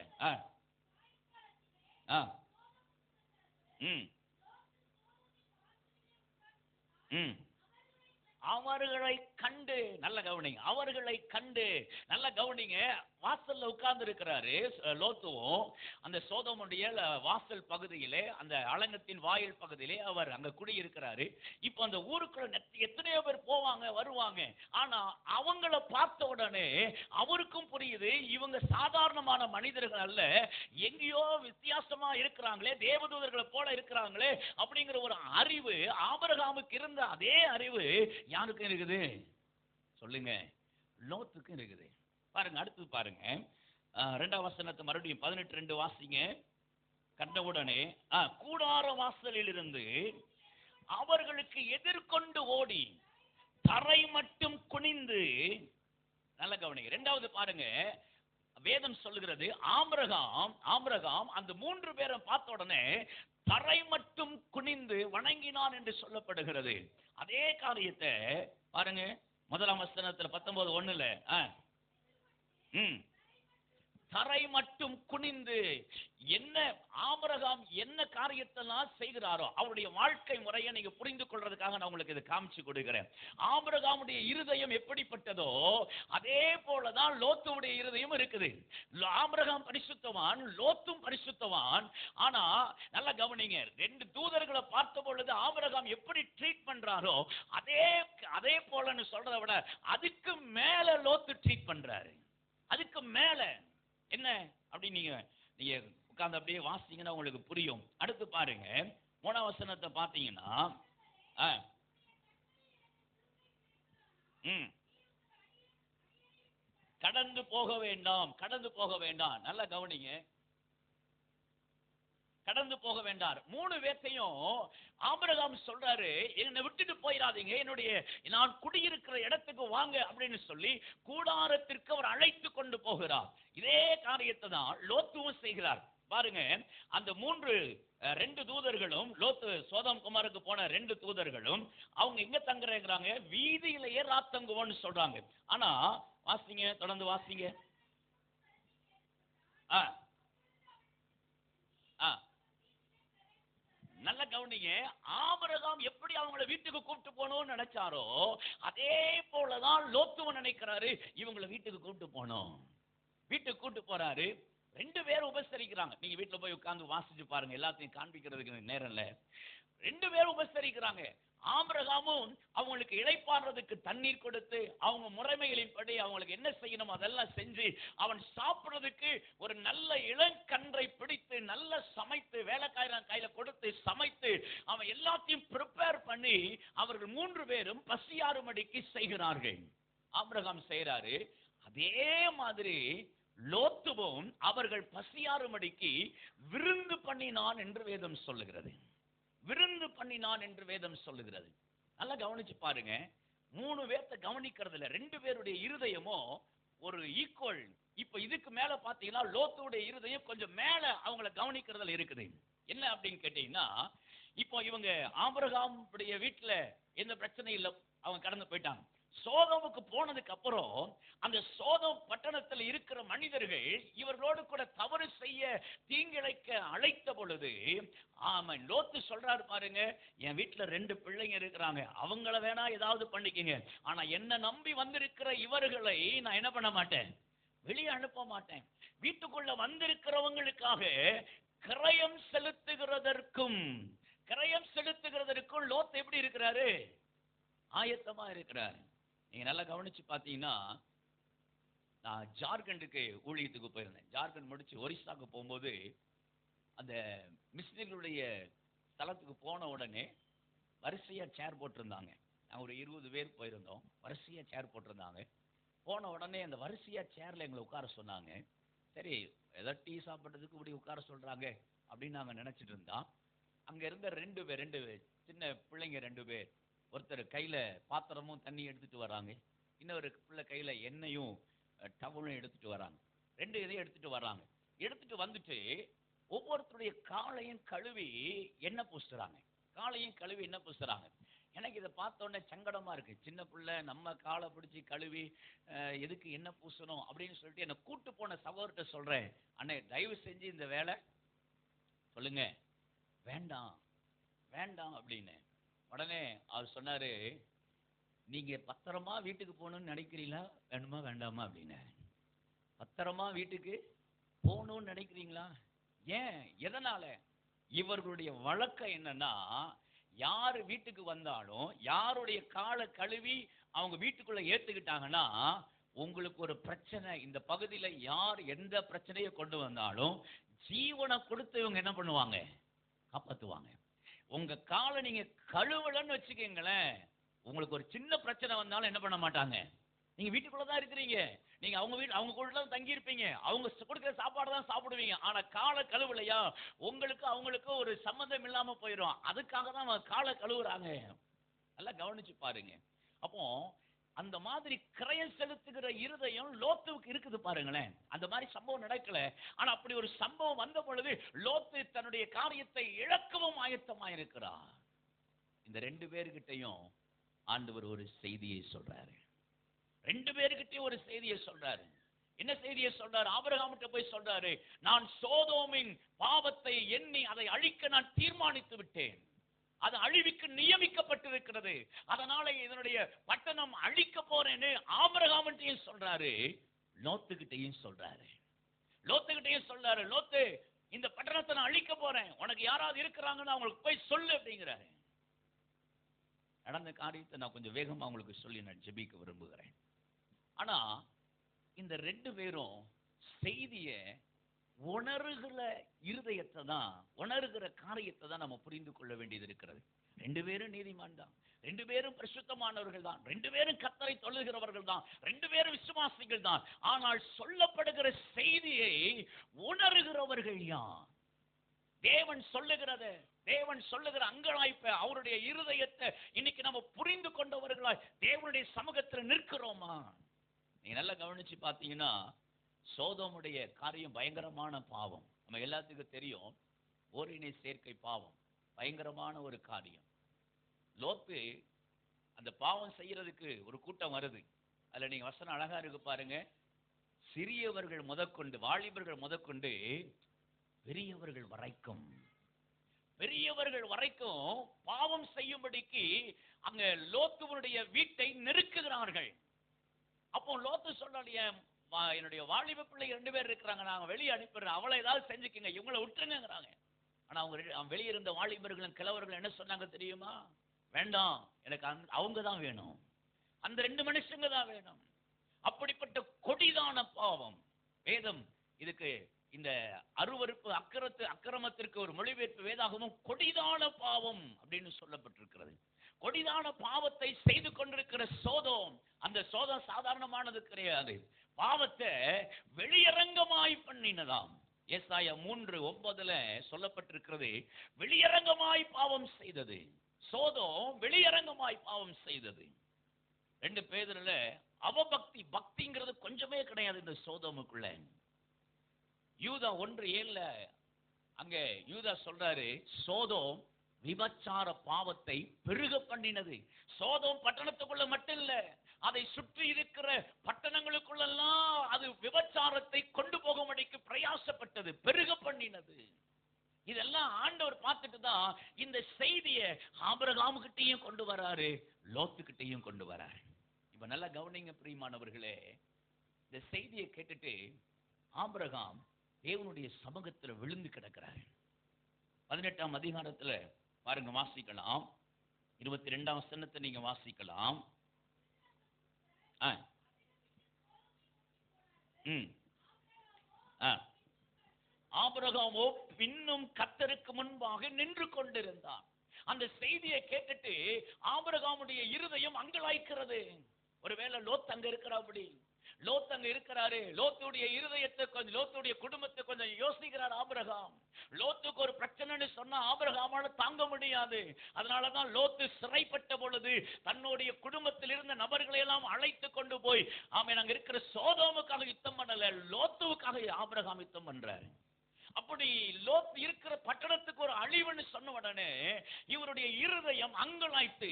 அவர்களை கண்டு, நல்ல கவனிங்க, அவர்களை கண்டு, நல்ல கவனிங்க. வாசல்ல உட்கார்ந்து இருக்கிறாரு லோத்துவும். அந்த சோதோமுடைய வாசல் பகுதியிலே, அந்த அலங்கத்தின் வாயில் பகுதியிலே அவர் அங்க குடியிருக்கிறாரு. இப்போ அந்த ஊருக்குள்ள எத்தனையோ பேர் போவாங்க வருவாங்க. ஆனா அவங்கள பார்த்த உடனே அவருக்கும் புரியுது, இவங்க சாதாரணமான மனிதர்கள் அல்ல, எங்கேயோ வித்தியாசமா இருக்கிறாங்களே, தேவதூதர்களை போல இருக்கிறாங்களே அப்படிங்கிற ஒரு அறிவு ஆபிரகாமுக்கு இருந்த அதே அறிவு யாருக்கும் இருக்குது? சொல்லுங்க, லோத்துக்கும் இருக்குது. பாருங்க, அடுத்து பாருங்க, 2ஆம் வசனத்தை மறுபடியும் 18:2 வாசிங்க. கண்டவுடனே கூடார வாசலில் இருந்து அவர்களுக்கு எதிர்கொண்டு ஓடி தரை மட்டும் குனிந்து, நல்ல கவனிங்க. 2வது பாருங்க, வேதம் சொல்லுகிறது, ஆபிரகாம் அந்த 3 பேரை பார்த்த உடனே தரை மட்டும் குனிந்து வணங்கினான் என்று சொல்லப்படுகிறது. அதே காரியத்தை பாருங்க 1ஆம் வசனத்துல 19:1 தரை மட்டும் குனிந்து என்ன ஆபிரகாம் என்ன காரியத்தெல்லாம் செய்கிறாரோ அவருடைய வாழ்க்கை முறையை நீங்க புரிந்து கொள்றதுக்காக நான் உங்களுக்கு இதை காமிச்சு கொடுக்கிறேன். ஆபிரகாமுடைய இருதயம் எப்படிப்பட்டதோ அதே போலதான் லோத்துடைய இருதயம் இருக்குது. ஆபிரகாம் பரிசுத்தவான், லோத்தும் பரிசுத்தவான். ஆனா நல்லா கவனிங்க, ரெண்டு தூதர்களை பார்த்த பொழுது ஆபிரகாம் எப்படி ட்ரீட் பண்றாரோ அதே போலன்னு சொல்றதை விட அதுக்கு மேல லோத்து ட்ரீட் பண்றாரு. அதுக்கு மேல என்ன அப்படி நீங்க உட்கார்ந்து அப்படியே வாசிங்கன்னா உங்களுக்கு புரியும். அடுத்து பாருங்க 3ஆம் வசனத்தை பார்த்தீங்கன்னா கடந்து போக வேண்டாம், கடந்து போக வேண்டாம். நல்லா கவனிங்க, கடந்து போக வேண்டாம். 3 பேர்த்தையும் ஆபிரகாம் சொல்றாரு, என்னை விட்டுட்டு போயிடாதீங்க, நான் குடியிருக்கிற இடத்துக்கு வாங்க அப்படின்னு சொல்லி கூடாரத்திற்கு அவர் அழைத்து கொண்டு போகிறார். இதே காரியத்தை தான் லோத்துவும் செய்கிறார். பாருங்க, அந்த 2 தூதர்களும், லோத்து சோதம் குமாருக்கு போன 2 தூதர்களும் அவங்க எங்க தங்குறாங்க? வீதியிலேயே ராத்தங்குவோன்னு சொல்றாங்க. ஆனா வாசிங்க, தொடர்ந்து வாசிங்க. நல்ல கவனிங்க, ஆபிரகாம் எப்படி அவங்களை வீட்டுக்கு கூப்பிட்டு போகணும்னு நினைச்சாரோ அதே போலதான் லோத்துவன் நினைக்கிறாரு, இவங்களை வீட்டுக்கு கூப்பிட்டு போனோம். வீட்டுக்கு கூப்பிட்டு போறாரு. 2 பேரும் உபசரிக்கிறாங்க. நீங்க வீட்டுல போய் உட்கார்ந்து வாசிச்சு பாருங்க, எல்லாத்தையும் காண்பிக்கிறதுக்கு நேரம் இல்ல. 2 பேரும் உபசரிக்கிறாங்க. ஆபிரகாமும் அவங்களுக்கு இளைப்பாடுறதுக்கு தண்ணீர் கொடுத்து அவங்க முறைமைகளின்படி அவங்களுக்கு என்ன செய்யணும் அதெல்லாம் செஞ்சு அவன் சாப்பிடுறதுக்கு ஒரு நல்ல இளங்கன்றை பிடித்து நல்ல சமைத்து வேலைக்காரன் கையில கொடுத்து சமைத்து அவன் எல்லாத்தையும் ப்ரிப்பேர் பண்ணி அவர்கள் 3 பேரும் பசியாறும்படிக்கு செய்கிறார்கள். ஆபிரகாம் செய்யறாரு. அதே மாதிரி லோத்துவும் அவர்கள் பசியாறும்படிக்கு விருந்து பண்ணினான் என்று வேதம் சொல்லுகிறது. விருந்து பண்ணினான் என்று வேதம் சொல்லுகிறது. நல்லா கவனிச்சு பாருங்க, 3 பேர்த்த கவனிக்கிறதுல 2 பேருடைய இருதயமோ ஒரு ஈக்குவல். இப்ப இதுக்கு மேல பாத்தீங்கன்னா லோத்துடைய இருதயம் கொஞ்சம் மேல அவங்கள கவனிக்கிறதுல இருக்குது. என்ன அப்படின்னு கேட்டீங்கன்னா, இப்போ இவங்க ஆபிரகாமுடைய வீட்டுல எந்த பிரச்சனையும் இல்லை, அவங்க கடந்து போயிட்டாங்க. சோதோமுக்கு போனதுக்கு அப்புறம் அந்த சோதோம் பட்டணத்தில் இருக்கிற மனிதர்கள் இவர்களோடு கூட தவறு செய்ய தீங்கிழைக்க அழைத்த பொழுது ஆமாம் லோத்து சொல்றாரு, பாருங்க, என் வீட்டுல 2 பிள்ளைங்க இருக்கிறாங்க, அவங்கள வேணா ஏதாவது பண்ணிக்கங்க, ஆனா என்ன நம்பி வந்திருக்கிற இவர்களை நான் என்ன பண்ண மாட்டேன், வெளியே அனுப்ப மாட்டேன். வீட்டுக்குள்ள வந்திருக்கிறவங்களுக்காக கிரயம் செலுத்துகிறதற்கும் லோத்து எப்படி இருக்கிறாரு? ஆயத்தமா இருக்கிறார். நீங்க நல்லா கவனிச்சு பாத்தீங்கன்னா, நான் ஜார்க்கண்டுக்கு ஊழியத்துக்கு போயிருந்தேன். ஜார்க்கண்ட் முடிச்சு ஒரிசாக்கு போகும்போது அந்த மிஸ்லிகளுடைய ஸ்தலத்துக்கு போன உடனே வரிசையா சேர் போட்டிருந்தாங்க. நாங்கள் ஒரு 20 பேர் போயிருந்தோம். வரிசையா சேர் போட்டிருந்தாங்க. போன உடனே அந்த வரிசையா சேர்ல எங்களை உட்கார சொன்னாங்க. சரி, ஏதோ டீ சாப்பிட்றதுக்கு இப்படி உட்கார சொல்றாங்க அப்படின்னு நாங்கள் நினைச்சிட்டு இருந்தோம். அங்க இருந்த 2 பேர் சின்ன பிள்ளைங்க 2 பேர், ஒருத்தர் கையில பாத்திரமும் தண்ணி எடுத்துட்டு வராங்க, இன்னொரு பிள்ளை கையில எண்ணெயும் டவலும் எடுத்துட்டு வராங்க. 2 இதையும் எடுத்துட்டு வராங்க. எடுத்துட்டு வந்துட்டு ஒவ்வொருத்தருடைய காலையும் கழுவி எண்ணெய் பூசுறாங்க. எனக்கு இதை பார்த்த உடனே சங்கடமா இருக்கு. சின்ன பிள்ளை நம்ம காலை பிடிச்சி கழுவி எதுக்கு எண்ணெய் பூசணும் அப்படின்னு சொல்லிட்டு என்னை கூட்டு போன சகோதரர்கிட்ட சொல்றேன், அண்ணே தயவு செஞ்சு இந்த வேலை சொல்லுங்க, வேண்டாம் வேண்டாம் அப்படின்னு. உடனே அவர் சொன்னாரு, நீங்க பத்திரமா வீட்டுக்கு போகணும்னு நினைக்கிறீங்களா வேணுமா வேண்டாமா அப்படின்னு. பத்திரமா வீட்டுக்கு போகணும்னு நினைக்கிறீங்களா? ஏன், எதனால? இவர்களுடைய வழக்கம் என்னன்னா, யாரு வீட்டுக்கு வந்தாலும் யாருடைய காலை கழுவி அவங்க வீட்டுக்குள்ள ஏத்துக்கிட்டாங்கன்னா உங்களுக்கு ஒரு பிரச்சனை, இந்த பகுதியில யார் எந்த பிரச்சனையை கொண்டு வந்தாலும் ஜீவனை கொடுத்து இவங்க என்ன பண்ணுவாங்க, காப்பாத்துவாங்க. உங்க காலை நீங்க கழுவலன்னு வச்சுக்கீங்களேன், உங்களுக்கு ஒரு சின்ன பிரச்சனை வந்தாலும் என்ன பண்ண மாட்டாங்க, நீங்க வீட்டுக்குள்ளதான் இருக்கிறீங்க, நீங்க அவங்க கூட தான் தங்கி இருப்பீங்க, அவங்க கொடுக்கிற சாப்பாடு தான் சாப்பிடுவீங்க, ஆனா காலை கழுவலையா உங்களுக்கு அவங்களுக்கு ஒரு சம்மந்தம் இல்லாம போயிடும். அதுக்காக தான் அவங்க காலை கழுவுறாங்க. நல்லா கவனிச்சு பாருங்க. அப்போ அந்த மாதிரி கிரயம் செலுத்துகிற இருதயம் லோத்துவுக்கு இருக்குது பாருங்களேன். அந்த மாதிரி சம்பவம் நடக்கல, ஆனா அப்படி ஒரு சம்பவம் வந்த பொழுது லோத்து தன்னுடைய காரியத்தை இழக்கவும் ஆயத்தமாயிருக்கிறார். இந்த 2 பேர்கிட்டையும் ஆண்டவர் ஒரு செய்தியை சொல்றாரு. 2 பேர்கிட்டயும் ஒரு செய்தியை சொல்றாரு. என்ன செய்தியை சொல்றாரு? ஆபிரகாமிட்ட போய் சொல்றாரு, நான் சோதோமின் பாவத்தை எண்ணி அதை அழிக்க நான் தீர்மானித்து விட்டேன். அது அழிவுக்கு நியமிக்கப்பட்டிருக்கிறது. அதனால இதனுடைய பட்டணம் அழிக்க போறேன்னு ஆபிரகாமிட்டையும் சொல்றாரு, லோத்துக்கிட்டையும் சொல்றாரு. லோத்து, இந்த பட்டணத்தை நான் அழிக்க போறேன், உனக்கு யாராவது இருக்கிறாங்கன்னு அவங்களுக்கு போய் சொல்லு அப்படிங்கிறாரு. நடந்த காரியத்தை நான் கொஞ்சம் வேகமா உங்களுக்கு சொல்லி நான் ஜெபிக்க விரும்புகிறேன். ஆனா இந்த ரெண்டு பேரும் செய்திய உணர்கிற இருதயத்தை தான், உணர்கிற காரியத்தை தான் நம்ம புரிந்து கொள்ள வேண்டியது இருக்கிறது. ரெண்டு பேரும் நீதிமான் தான், ரெண்டு பேரும் பரிசுத்தமானவர்கள் தான், ரெண்டு பேரும் கர்த்தரை தொழுகிறவர்கள் தான், ரெண்டு பேரும் விசுவாசிகள் தான். ஆனால் சொல்லப்படுகிற செய்தியை உணர்கிறவர்கள் யார்? தேவன் சொல்லுகிற அங்கலாய்ப்பை, அவருடைய இருதயத்தை இன்னைக்கு நம்ம புரிந்து கொண்டவர்களாய் தேவனுடைய சமூகத்தில் நிற்கிறோமா? நீங்க நல்லா கவனிச்சு பார்த்தீங்கன்னா, சோதோமுடைய காரியம் பயங்கரமான பாவம். நம்ம எல்லாத்துக்கும் தெரியும், ஓரினை சேர்க்கை பாவம் பயங்கரமான ஒரு காரியம். லோத்து அந்த பாவம் செய்யறதுக்கு ஒரு கூட்டம் வருது. அதுல நீங்க வசனம் அழகா இருக்கு பாருங்க. சிறியவர்கள் முதற்கொண்டு, வாலிபர்கள் முதற்கொண்டு பெரியவர்கள் வரைக்கும் பாவம் செய்யும்படிக்கு அங்க லோத்துவனுடைய வீட்டை நெருக்குகிறார்கள். அப்போ லோத்து சொல்றாரு, என்னுடைய வாலிப பிள்ளை 2 பேர் இருக்கிறாங்க, நாங்க வெளியே அனுப்பிடுறோம், அவளை ஏதாவது செஞ்சுக்கங்க, இவங்களை விட்டுருங்கிறாங்க. ஆனா அவங்க வெளியே இருந்த வாலிபர்களும் கிழவர்கள் என்ன சொன்னாங்க தெரியுமா? வேண்டாம், எனக்கு அவங்க தான் வேணும், அந்த 2 மனுஷங்க தான் வேணும். அப்படிப்பட்ட கொடிதான பாவம். வேதம் இதுக்கு இந்த அருவருப்பு அக்கிரமத்திற்கு ஒரு மொழிபெயர்ப்பு வேதாகமும் கொடிதான பாவம் அப்படின்னு சொல்லப்பட்டிருக்கிறது. கொடிதான பாவத்தை செய்து கொண்டிருக்கிற சோதோம், அந்த சோதம் சாதாரணமானது கிடையாது. பாவத்தை வெளியரங்கமாய் பண்ணினதாம். ஏசாயா 3:9 சொல்லப்பட்டிருக்கிறது, வெளியரங்கமாய் பாவம் செய்தது. சோதோம் வெளியரங்கமாய் பாவம் செய்தது. 2 பேதுருல அவபக்தி, பக்திங்கிறது கொஞ்சமே கிடையாது இந்த சோதோமுக்குள்ள. யூதா 1:7 அங்க யூதா சொல்றாரு, சோதோம் விபச்சார பாவத்தை பெருக பண்ணினது. சோதோம் பட்டணத்துக்குள்ள மட்டும் இல்ல, அதை சுற்றி இருக்கிற பட்டணங்களுக்குள்ளெல்லாம் அது விபச்சாரத்தை கொண்டு போகும்படிக்கு பிரயாசப்பட்டது, பெருக பண்ணினது. இதெல்லாம் ஆண்டவர் பார்த்துட்டு தான் இந்த செய்தியை ஆபிரகாமுகிட்டையும் கொண்டு வராரு, லோத்துக்கிட்டையும் கொண்டு வராரு. இப்ப நல்லா கவனிங்க பிரியமானவர்களே, இந்த செய்தியை கேட்டுட்டு ஆபிரகாம் தேவனுடைய சமூகத்தில் விழுந்து கிடக்கிறார். 18ஆம் அதிகாரத்துல பாருங்க, வாசிக்கலாம். 22ஆம் வசனத்தை நீங்க வாசிக்கலாம். ஆபிரகாமோ பின்னும் கர்த்தருக்கு முன்பாக நின்று கொண்டிருந்தான். அந்த செய்தியை கேட்டுட்டு ஆபிரகாமுடைய இருதயம் அங்கலாய்க்கிறது. ஒருவேளை லோத் அங்க இருக்கிறாப்படி, லோத் அங்க இருக்கிறாரு. லோத்துடைய இருதயத்தை கொஞ்சம், லோத்துடைய குடும்பத்தை கொஞ்சம் யோசிக்கிறார் ஆபிரகாம். லோத்துக்கு ஒரு பிரச்சனைன்னு சொன்னா ஆபிரகாமால தாங்க முடியாது. அதனாலதான் லோத்து சிறைப்பட்ட பொழுது தன்னுடைய குடும்பத்தில் இருந்த நபர்களை எல்லாம் அழைத்து கொண்டு போய், ஆமென், அங்க இருக்கிற சோதோமுக்காக யுத்தம் பண்ணல, லோத்துவுக்காக ஆபிரகாம் யுத்தம் பண்றாரு. அப்படி லோத் இருக்கிற பட்டணத்துக்கு ஒரு அழிவுன்னு சொன்ன உடனே இவருடைய இருதயம் அங்கலாய்த்து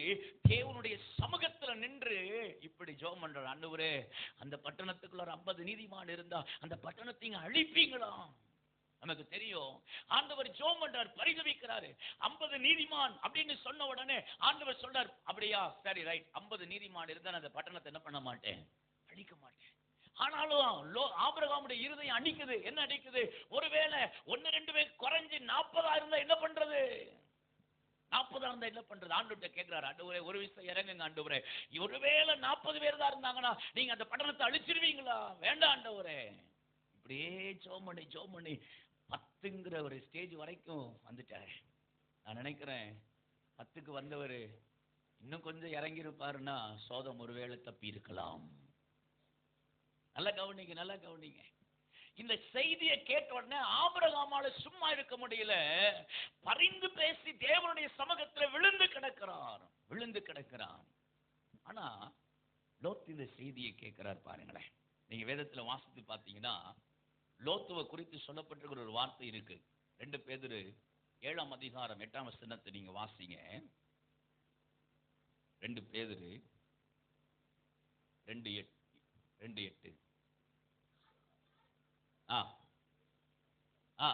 தேவனுடைய சமூகத்துல நின்று இப்படி ஜெபம் பண்றார், ஆண்டவரே, அந்த பட்டணத்துக்குள்ள ஒரு 50 நீதிமான் இருந்தா அந்த பட்டணத்தை அழிப்பீங்களா? நமக்கு தெரியும். ஆண்டவர் ஜெபம் பண்றார், பரிதவிக்கிறாரு. 50 நீதிமான் அப்படின்னு சொன்ன உடனே ஆண்டவர் சொல்றார், அப்படியா, சரி, ரைட், 50 நீதிமான் இருந்தா அந்த பட்டணத்தை என்ன பண்ண மாட்டேன், அழிக்க மாட்டேன். ஆனாலும் ஆபிரகாமுடைய இருதயம் அடிக்குது. என்ன அடிக்குது? ஒருவேளை 1-2 பேர் குறைஞ்சு 40 இருந்தா என்ன பண்றது? 40 இருந்தா என்ன பண்றது? ஆண்டவர்கிட்ட கேட்கிறாரு, ஆண்டவரே, ஒரு விஷயம் இறங்குங்க ஆண்டவரே, ஒருவேளை 40 பேர் தான் இருந்தாங்கன்னா நீங்க அந்த பட்டணத்தை அழிச்சிருவீங்களா? வேண்டாம் ஆண்டவரே. இப்படியே ஜெபம் பண்ணி 10ங்கிற ஒரு ஸ்டேஜ் வரைக்கும் வந்துட்டாரு. நான் நினைக்கிறேன் 10க்கு வந்தவர் இன்னும் கொஞ்சம் இறங்கி இருப்பாருன்னா சோதம் ஒருவேளை தப்பி இருக்கலாம். நல்லா கவனிங்க. இந்த செய்தியை கேட்ட உடனே ஆபிரகாமால சும்மா இருக்க முடியல. பரிந்து பேசி தேவனுடைய சமூகத்தில் விழுந்து கிடக்கிறார். ஆனா லோத் இந்த செய்தியை கேட்கிறார். பாருங்களேன், நீங்க வேதத்துல வாசித்து பார்த்தீங்கன்னா லோத்துவை குறித்து சொல்லப்பட்டிருக்கிற ஒரு வார்த்தை இருக்கு. 2 பேதுரு 7ஆம் அதிகாரம் 8ஆம் வசனத்தை நீங்க வாசிங்க. 2 பேதுரு 2:8. ஆ ஆ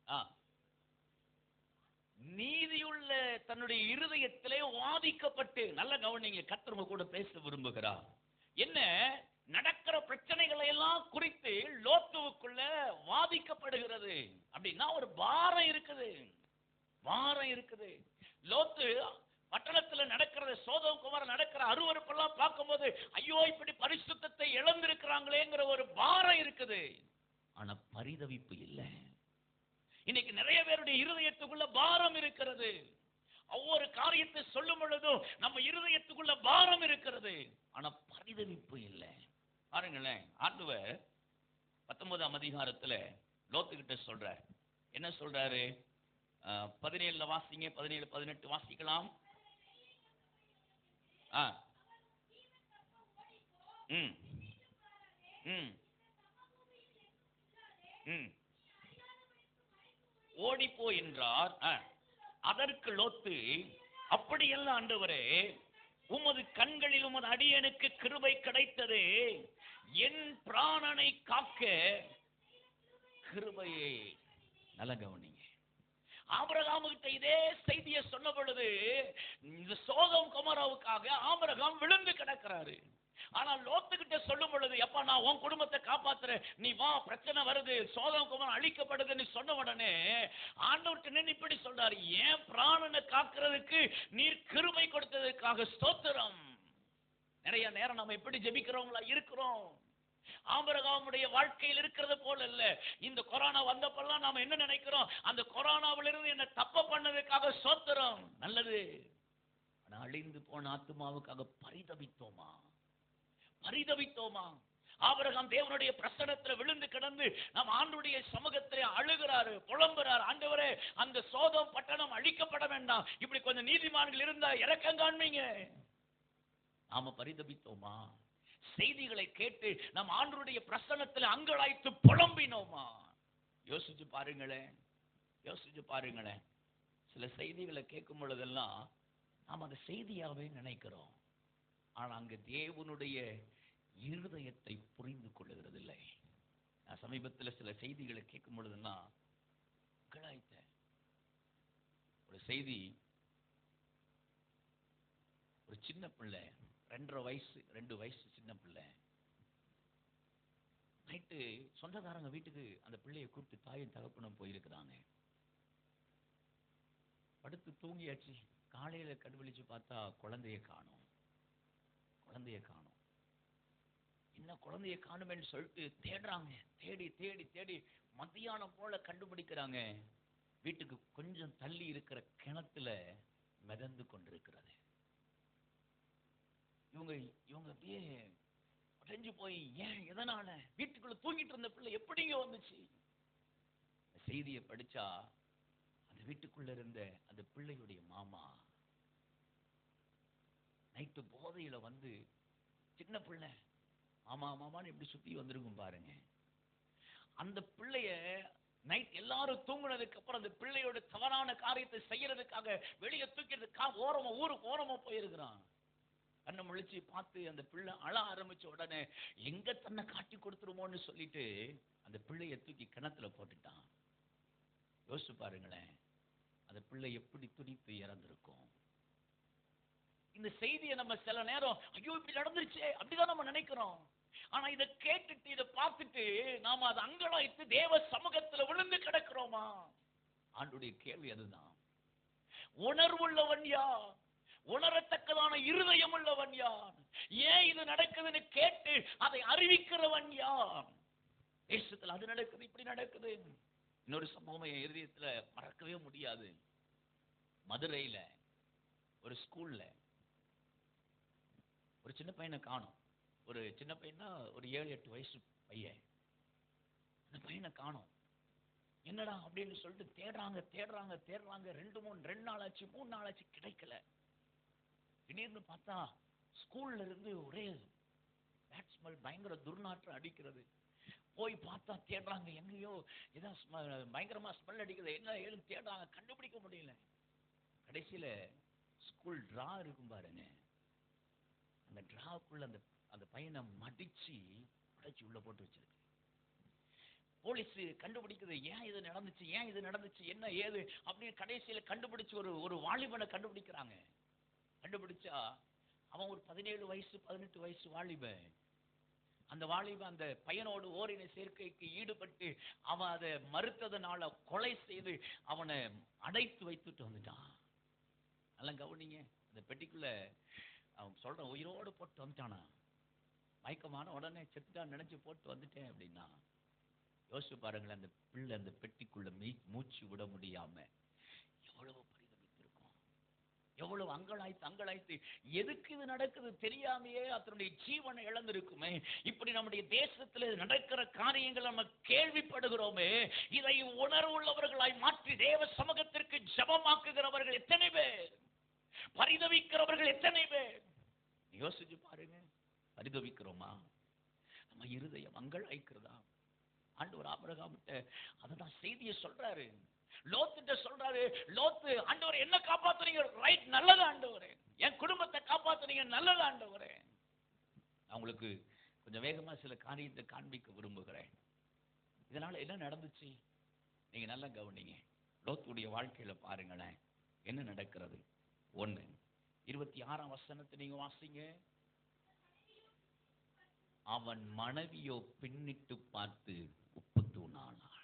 ஆ நீதியுள்ள தன்னுடைய இருதயத்திலே வாதிக்கப்பட்டு, நல்ல கவனிங்க, கர்த்தர் உங்க கூட பேச விரும்புகிறார். என்ன நடக்கிற பிரச்சனைகளை எல்லாம் குறித்து லோத்துவுக்குள்ள வாதிக்கப்படுகிறது. அப்படின்னா ஒரு பாரம் இருக்குது, பாரம் இருக்குது. லோத்து பட்டணத்துல நடக்கிறது, சோதோம் குமார நடக்கிற அருவருப்பெல்லாம் பார்க்கும்போது ஐயோ இப்படி பரிசுத்தத்தை இழந்திருக்கிறாங்களேங்கிற ஒரு பாரம் இருக்குது. ஆனா பரிதவிப்பு இல்லை. இன்னைக்கு நிறைய பேருடைய இருதயத்துக்குள்ள பாரம் இருக்கிறது. ஒவ்வொரு காரியத்தை சொல்லும் பொழுதும் நம்ம இருதயத்துக்குள்ள பாரம் இருக்கிறது, ஆனா பரிதவிப்பு இல்லை. பாருங்களேன், ஆண்டவர் 19ஆம் அதிகாரத்துல லோத்துக்கிட்ட சொல்றார். என்ன சொல்றாரு? 17 வாசிங்க, 17 18 வாசிக்கலாம். ம் ம் ம் ஓடிப்போ என்றார். அதற்கு லோத்து, அப்படியல்ல ஆண்டவரே, உமது கண்களில் உமது அடியனுக்கு கிருபை கிடைத்தது, என் பிராணனை காக்க கிருபையே. நல்ல கவனிங்க, ஆபிரகாமுக்கு இதே செய்தியை சொன்ன பொழுது இந்த சோதோம் குமாராவுக்காக ஆபிரகாம் விழுந்து கிடக்கிறாரு. ஆனா லோத்துக்கிட்ட சொல்லும் பொழுது, எப்பா நான் உன் குடும்பத்தை காப்பாத்துறேன், நீ வா, பிரச்சனை வருது, சோதோம் குமாரா அழிக்கப்படுதுன்னு சொன்ன உடனே ஆண்டவர்கிட்ட இப்படி சொல்றாரு, ஏன் பிராணனை காக்கிறதுக்கு நீர் கிருபை கொடுத்ததுக்காக ஸ்தோத்திரம். நிறைய நேரம் நம்ம எப்படி ஜெபிக்கிறவங்களா இருக்கிறோம்? ஆபிரகாமுடைய வாழ்க்கையில் இருக்கிறது போல இல்ல. இந்த கொரோனா வந்தப்பெல்லாம் நாம என்ன நினைக்கிறோம்? அந்த கொரோனாவிலிருந்து என்ன தப்ப பண்ணதுக்காக ஸ்தோத்திரம், நல்லது. ஆனா அழிந்து போன ஆத்துமாவுக்காக பரிதவித்தோமா? பரிதவித்தோமா? ஆபிரகாம் தேவனுடைய பிரசன்னத்துல விழுந்து கிடந்து நம் ஆண்டுடைய சமூகத்திலே அழுகிறாரு, புலம்புறாரு, ஆண்டவரே அந்த சோதோம் பட்டணம் அழிக்கப்பட வேண்டாம், இப்படி கொஞ்சம் நீதிமான்கள் இருந்தா இரக்கம் காண்பீங்க. நாம பரிதபித்தோமா? செய்திகளை கேட்டு நம் ஆண்டவருடைய பிரசன்னத்தில் அங்கலாய்த்து புலம்பினோமா? யோசிச்சு பாருங்களேன், யோசிச்சு பாருங்களேன். சில செய்திகளை கேட்கும் பொழுதெல்லாம் நாம் அந்த செய்தியாவே நினைக்கிறோம், ஆனா அங்க தேவனுடைய இருதயத்தை புரிந்து கொள்ளுகிறது இல்லை. நான் சமீபத்தில் சில செய்திகளை கேட்கும் பொழுதெல்லாம் அங்கலாய்த்தேன். ஒரு செய்தி, ஒரு சின்ன பிள்ளை, 2 வயசு சின்ன பிள்ளை, நைட்டு சொந்தக்காரங்க வீட்டுக்கு அந்த பிள்ளையை கூப்பிட்டு தாயும் தகப்பனும் போயிருக்கிறாங்க. படுத்து தூங்கியாச்சு. காலையில கண்டுபிடிச்சு பார்த்தா குழந்தைய காணோம், குழந்தைய காணோம். என்ன குழந்தைய காணுமேன்னு சொல்லிட்டு தேடுறாங்க. தேடி தேடி தேடி மத்தியானம் போல கண்டுபிடிக்கிறாங்க. வீட்டுக்கு கொஞ்சம் தள்ளி இருக்கிற கிணத்துல மிதந்து கொண்டிருக்கிறது. இவங்க அப்படியே உடைஞ்சு போய், ஏன், எதனால, வீட்டுக்குள்ள தூங்கிட்டு இருந்த பிள்ளை எப்படிங்க வந்துச்சு? செய்தியை படிச்சா அந்த வீட்டுக்குள்ள இருந்த அந்த பிள்ளையுடைய மாமா நைட்டு போதையில வந்து, சின்ன பிள்ளை மாமா மாமான்னு எப்படி சுத்தி வந்திருக்கும் பாருங்க. அந்த பிள்ளைய நைட் எல்லாரும் தூங்குனதுக்கு அப்புறம் அந்த பிள்ளையோட தவறான காரியத்தை செய்யறதுக்காக வெளியே தூக்கிறதுக்காக ஊருக்கு ஓரமா போயிருக்கிறான். கண்ணை முழிச்சு பார்த்து அந்த பிள்ளை அழ ஆரம்பிச்ச உடனே எங்க தன்னை காட்டி கொடுத்துருமோன்னு சொல்லிட்டு அந்த பிள்ளைய தூக்கி கிணத்துல போட்டுட்டான். யோசிச்சு பாருங்களேன், அந்த பிள்ளை எப்படி துடித்து இறந்திருக்கும். இந்த செய்தியை நம்ம சில நேரம் ஐயோ இப்படி நடந்துருச்சே அப்படிதான் நம்ம நினைக்கிறோம். ஆனா இதை கேட்டுட்டு இதை பார்த்துட்டு நாம அதை அங்கலாய்த்து தேவ சமூகத்துல விழுந்து கிடக்கிறோமா? ஆண்டுடைய கேள்வி அதுதான். உணர்வுள்ளவன் யார்? உணரத்தக்கதான இருதயம் உள்ளவன் யார்? ஏன் இது நடக்குதுன்னு கேட்டு அதை அறிவிக்கிறவன் யார்? தேசத்துல அது நடக்குது, இப்படி நடக்குது. இன்னொரு சம்பவம் என் இருதயத்துல மறக்கவே முடியாது. மதுரையில ஒரு ஸ்கூல்ல ஒரு சின்ன பையனை காணோம். ஒரு சின்ன பையனா ஒரு 7-8 வயசு பையன். அந்த பையனை காணோம். என்னடா அப்படின்னு சொல்லிட்டு தேடுறாங்க தேடுறாங்க தேடுறாங்க. 2 நாள் ஆச்சு, 3 நாள் ஆச்சு, கிடைக்கல. திடீர்னு பார்த்தா ஸ்கூல்ல இருந்து ஒரே பேட் ஸ்மெல், பயங்கர துர்நாற்றம் அடிக்கிறது. போய் பார்த்தா தேடுறாங்க, எங்கேயோ ஏதாவது பயங்கரமா ஸ்மெல் அடிக்கிறது, என்ன ஏழு தேடுறாங்க, கண்டுபிடிக்க முடியல. கடைசியில ஸ்கூல் டிரா இருக்கும் பாருங்க, அந்த டிராவுக்குள்ள அந்த பையனை மடிச்சு உடைச்சு உள்ள போட்டு வச்சிருக்கு. போலீஸ் கண்டுபிடிக்குது, ஏன் இது நடந்துச்சு, ஏன் இது நடந்துச்சு, என்ன ஏது அப்படின்னு கடைசியில கண்டுபிடிச்சு ஒரு வாலிபனை கண்டுபிடிக்கிறாங்க. கண்டுபிடிச்சா அவன் ஒரு 17 வயசு 18 வயசு வாலிபன். அந்த வாலிபன் அந்த பையனோடு ஓரின சேர்க்கைக்கு ஈடுபட்டு அவன் அதை மறுத்ததுனால கொலை செய்து அவனை அடைத்து வைத்துட்டு வந்துட்டான். நல்லா கவனிங்க, அந்த பெட்டிக்குள்ள அவன் சொல்ற உயிரோடு போட்டு வந்துட்டானா. மயக்கமான உடனே செத்துட்டான்னு நினைச்சு போட்டு வந்துட்டேன் அப்படின்னா யோசிச்சு பாருங்களேன். அந்த பிள்ளை அந்த பெட்டிக்குள்ள மூச்சு விட முடியாம எவ்வளவு பரிதவித்திருக்கும், எவ்வளவு அங்கலாய்த்து எதுக்கு இது நடக்குது தெரியாமையே அதனுடைய ஜீவனை இழந்திருக்குமே. இப்படி நம்முடைய தேசத்தில் நடக்கிற காரியங்கள் நம்ம கேள்விப்படுகிறோமே, இதை உணர்வுள்ளவர்களாய் மாற்றி தேவ சமூகத்திற்கு ஜெபமாக்குகிறவர்கள் எத்தனை பேர், பரிதவிக்கிறவர்கள் எத்தனை பேர் யோசிச்சு பாருங்க. பரிதவிக்கிறோமா? நம்ம இருதயம் அங்கலாய்க்கிறதா? ஆண்டவர் ஆபிரகாம்கிட்ட அதான் செய்தியை சொல்றாரு, லோத்துட்ட சொல்றாரு, லோத்து ஆண்டவரே என்ன காப்பாத்துறீங்க, ரைட், நல்லது ஆண்டவரே, என் குடும்பத்தை காப்பாத்துறீங்க, நல்லது ஆண்டவரே. அவங்களுக்கு கொஞ்சம் வேகமா சில காரியத்தை காண்பிக்க விரும்புகிறேன். இதனால என்ன நடந்துச்சு நீங்க நல்லா கவனிங்க. லோத்துடைய வாழ்க்கையில பாருங்களேன் என்ன நடக்கிறது. 1:26 வசனத்தை நீங்க வாசிங்க. அவன் மனைவியோ பின்னிட்டு பார்த்து உப்பு தூணானாள்.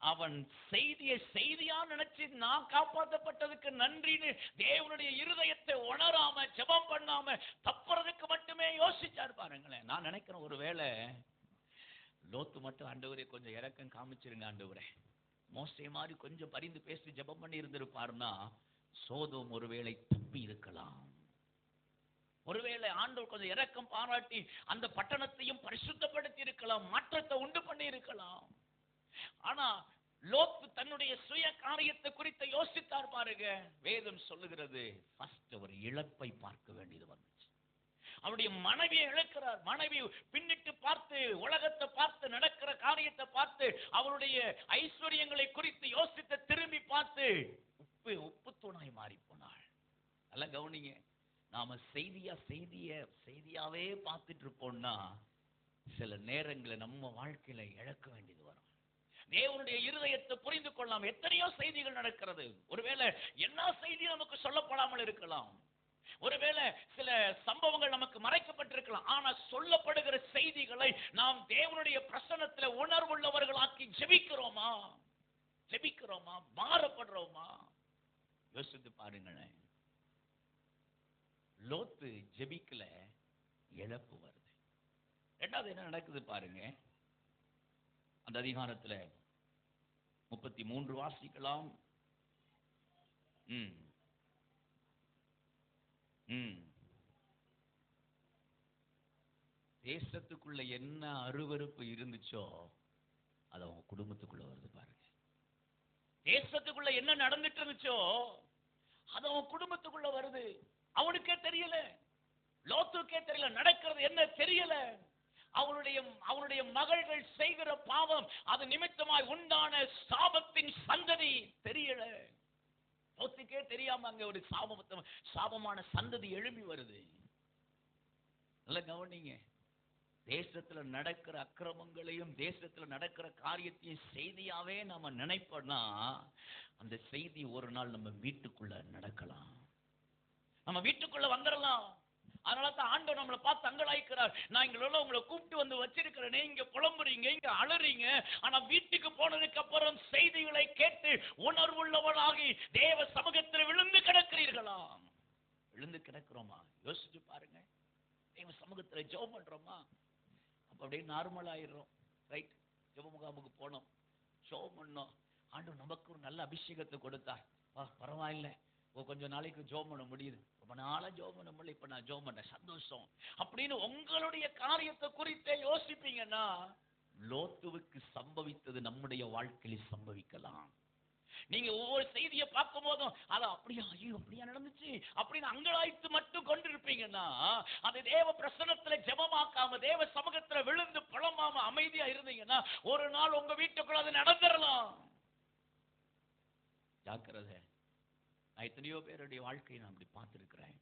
அவன் செய்தியா நினைச்சு நான் காப்பாற்றப்பட்டதுக்கு நன்றின்னு தேவனுடைய இருதயத்தை உணராம ஜெபம் பண்ணாம தப்புறதுக்கு மட்டுமே யோசிச்சாரு பாருங்களேன். நான் நினைக்கிறேன் ஒருவேளை லோத்து மட்டும் ஆண்டவரே கொஞ்சம் இரக்கம் காமிச்சிருங்க ஆண்டவரே, மோசே மாதிரி கொஞ்சம் பரிந்து பேசி ஜெபம் பண்ணி இருந்திருப்பாருன்னா சோதோம் ஒருவேளை தப்பி இருக்கலாம். ஒருவேளை ஆண்டவர் கொஞ்சம் இரக்கம் பாராட்டி அந்த பட்டணத்தையும் பரிசுத்தப்படுத்தி இருக்கலாம், மாற்றத்தை உண்டு பண்ணி இருக்கலாம். ஆனா லோத்து தன்னுடைய சுய காரியத்தை குறித்து யோசித்தார் பாருங்க. வேதம் சொல்லுகிறது ஃபர்ஸ்ட் ஒரு இழப்பை பார்க்க வேண்டியது வந்துச்சு. அவருடைய மனைவியை இழக்கிறார். மனைவி பின்னிட்டு பார்த்து உலகத்தை பார்த்து நடக்கிற காரியத்தை பார்த்து அவருடைய ஐஸ்வர்யங்களை குறித்து யோசித்து திரும்பி பார்த்து உப்பு தூணாய் மாறி போனாள். நல்லா கவனிங்க, நாம செய்தியாவே பார்த்துட்டு இருப்போம்னா சில நேரங்களை நம்ம வாழ்க்கையில இழக்க வேண்டியது வரும். தேவனுடைய இருதயத்தை புரிந்து கொள்ளலாம். எத்தனையோ செய்திகள் நடக்கிறது. ஒருவேளை என்ன செய்தி நமக்கு சொல்லப்படாமல் இருக்கலாம், ஒருவேளை சில சம்பவங்கள் நமக்கு மறைக்கப்பட்டிருக்கலாம். ஆனா சொல்லப்படுகிற செய்திகளை நாம் தேவனுடைய பிரசன்னத்தில் உணர்வுள்ளவர்களாக்கி ஜெபிக்கிறோமா, மாறப்படுறோமா? யோசித்து பாருங்களேன். லோத்து ஜெபிக்கல, இழப்பு வருது. ரெண்டாவது என்ன நடக்குது பாருங்க. அந்த அதிகாரத்துல 33 வாசிக்கலாம். தேசத்துக்குள்ள என்ன அருவருப்பு இருந்துச்சோ அது அவங்க குடும்பத்துக்குள்ள வருது பாருங்க. தேசத்துக்குள்ள என்ன நடந்துட்டு இருந்துச்சோ அது அவன் குடும்பத்துக்குள்ள வருது. அவனுக்கே தெரியல, லோத்துக்கே தெரியல, நடக்கிறது என்ன தெரியல. அவனுடைய மகள்கள் செய்கிற பாவம் அது நிமித்தமாய் உண்டான சாபத்தின் சந்ததி தெரியல. லோத்துக்கே தெரியாம அங்க ஒரு சாபமான சந்ததி எழும்பி வருது. நல்ல கவனிங்க, தேசத்துல நடக்கிற அக்கிரமங்களையும் தேசத்துல நடக்கிற காரியத்தையும் செய்தியாவே நாம நினைப்போம்னா அந்த செய்தி ஒரு நாள் நம்ம வீட்டுக்குள்ள நடக்கலாம், நம்ம வீட்டுக்குள்ள வந்துடலாம். அதனாலதான் ஆண்டவர் நம்மளை பார்த்து அங்கலாய்க்கிறார். நான் இங்க உங்களை கூப்பிட்டு வந்து வச்சிருக்கிறேனே, இங்க புலம்புறீங்க, இங்க அலறீங்க, ஆனா வீட்டுக்கு போனதுக்கு அப்புறம் செய்திகளை கேட்டு உணர்வுள்ளவனாகி தேவ சமூகத்தில் விழுந்து கிடக்கிறீர்களா? விழுந்து கிடக்கிறோமா? யோசிச்சு பாருங்க. தேவ சமூகத்துல ஜெபம் பண்றோமா? அப்ப அப்படியே நார்மல் ஆயிடுறோம். ரைட், ஜெப முகாமுக்கு போனோம், ஜெபம் பண்ணோம், ஆண்டவர் நமக்கு ஒரு நல்ல அபிஷேகத்தை கொடுத்தார். பரவாயில்ல, கொஞ்சம் நாளைக்கு ஜெபம் பண்ண முடியுது, ரொம்ப நாளா ஜெபம் பண்ண முடியல, இப்ப நான் ஜெபம் பண்ண சந்தோஷம் அப்படின்னு உங்களுடைய காரியத்தை குறித்தே யோசிப்பீங்கன்னா லோத்துவுக்கு சம்பவித்தது நம்முடைய வாழ்க்கையில் சம்பவிக்கலாம். நீங்க ஒவ்வொரு செய்தியை பார்க்கும் போதும் அது அப்படியா, ஐயோ அப்படியா நடந்துச்சு அப்படின்னு அங்கலாய்த்து மட்டும் கொண்டிருப்பீங்கன்னா அது தேவ பிரசன்னத்துல ஜெபமாக்காம தேவ சமூகத்துல விழுந்து புலம்பாம அமைதியா இருந்தீங்கன்னா ஒரு நாள் உங்க வீட்டுக்குள்ள அது நடந்துடலாம். ஜாக்கிரதை. நான் எத்தனையோ பேருடைய வாழ்க்கையை நான் அப்படி பார்த்திருக்கிறேன்.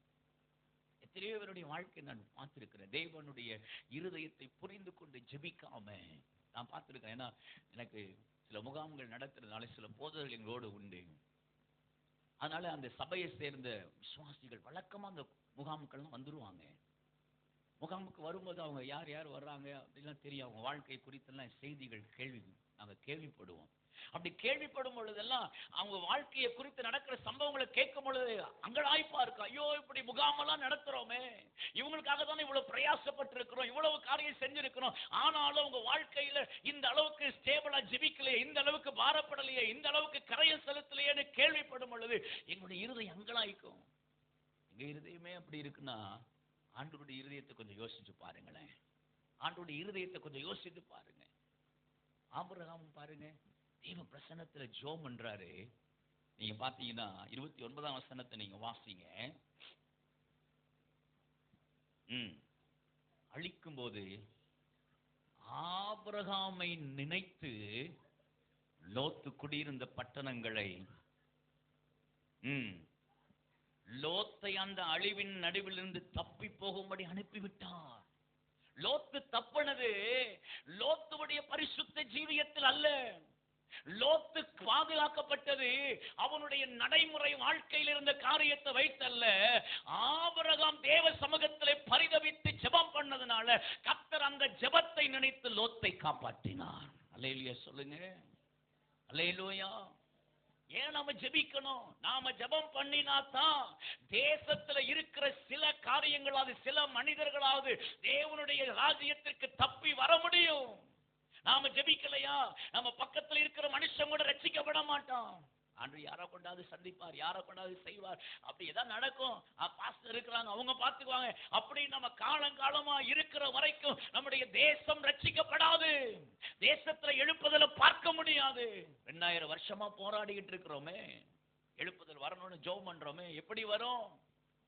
எத்தனையோ பேருடைய வாழ்க்கையை நான் பார்த்திருக்கிறேன். தேவனுடைய இருதயத்தை புரிந்து கொண்டு ஜெபிக்காம நான் பார்த்துருக்கேன். ஏன்னா எனக்கு சில முகாம்கள் நடத்துறதுனால சில போதகர்கள் எங்களோடு உண்டு. அதனால அந்த சபையை சேர்ந்த விசுவாசிகள் வழக்கமா அந்த முகாமுக்கெல்லாம் வந்துருவாங்க. முகாமுக்கு வரும்போது அவங்க யார் யார் வர்றாங்க அப்படிலாம் தெரியும். அவங்க வாழ்க்கை குறித்தெல்லாம் செய்திகள் நாங்கள் கேள்விப்படுவோம். அப்படி கேள்விப்படும் பொழுதெல்லாம் அவங்க வாழ்க்கையை குறித்து நடக்கிற சம்பவங்களை கேட்கும் பொழுது அங்கலாய்ப்பா இருக்கு. ஐயோ, இப்படி முகாமெல்லாம் நடத்துறோமே, இவங்களுக்காக தானே இவ்வளவு பிரயாசப்பட்டு இருக்கிறோம், இவ்வளவு காரியம் செஞ்சிருக்கிறோம், ஆனாலும் உங்க வாழ்க்கையில இந்த அளவுக்கு ஸ்டேபிளா ஜெபிக்கலையே, இந்த அளவுக்கு பாரப்படலையே, இந்த அளவுக்கு கரையம் செலுத்தலையேன்னு கேள்விப்படும் பொழுது எங்களுடைய இருதயம் அங்கலாய்க்கும். எங்க இருதயமே அப்படி இருக்குன்னா ஆண்டவருடைய இருதயத்தை கொஞ்சம் யோசிச்சு பாருங்களேன். ஆண்டவருடைய இருதயத்தை கொஞ்சம் யோசித்து பாருங்க. ஆபிரகாம் பாருங்க, தேவ பிரசன்னத்துல ஜெபம் பண்றாரு. நீங்க பாத்தீங்கன்னா 29ஆம் வசனத்தை நீங்க வாசிங்க. அழிக்கும் போது ஆபிரகாமை நினைத்து லோத்து குடியிருந்த பட்டணங்களை லோத்தை அந்த அழிவின் நடுவிலிருந்து தப்பி போகும்படி அனுப்பிவிட்டார். லோத்து தப்பினது லோத்துடைய பரிசுத்த ஜீவியத்தில் அல்ல. லோத்து பாதுகாக்கப்பட்டது அவனுடைய நடைமுறை வாழ்க்கையில் இருந்த காரியத்தை வைத்தல்ல. ஆபிரகாம் தேவ சமூகத்திலே பரிதவித்து ஜெபம் பண்ணதுனால கர்த்தர் அந்த ஜெபத்தை நினைத்து லோத்தை காப்பாற்றினார். அல்லேலூயா சொல்லுங்க. அல்லேலூயா. ஏன் நாம ஜெபிக்கணும்? நாம ஜெபம் பண்ணினாதான் தேசத்துல இருக்கிற சில காரியங்களாவது, சில மனிதர்களாவது தேவனுடைய ராஜ்யத்திற்கு தப்பி வர முடியும். நாம ஜெபிக்கலையா நம்ம பக்கத்துல இருக்கிற மனுஷன் கூட ரட்சிக்கப்பட மாட்டான். ஆண்டவர் யாரை கொண்டாவது சந்திப்பார், யாரை கொண்டாவது செய்வார். அப்படி ஏதாவது நடக்கும், பாஸ்டர் இருக்கிறாங்க, அவங்க பார்த்துக்குவாங்க, அப்படி நம்ம காலங்காலமா இருக்கிற வரைக்கும் நம்முடைய தேசம் ரட்சிக்கப்படாது. தேசத்துல எழுப்புதல பார்க்க முடியாது. 2000 வருஷமா போராடிக்கிட்டு இருக்கிறோமே, எழுப்புதல் வரணும்னு ஜெபம் பண்றோமே, எப்படி வரும்?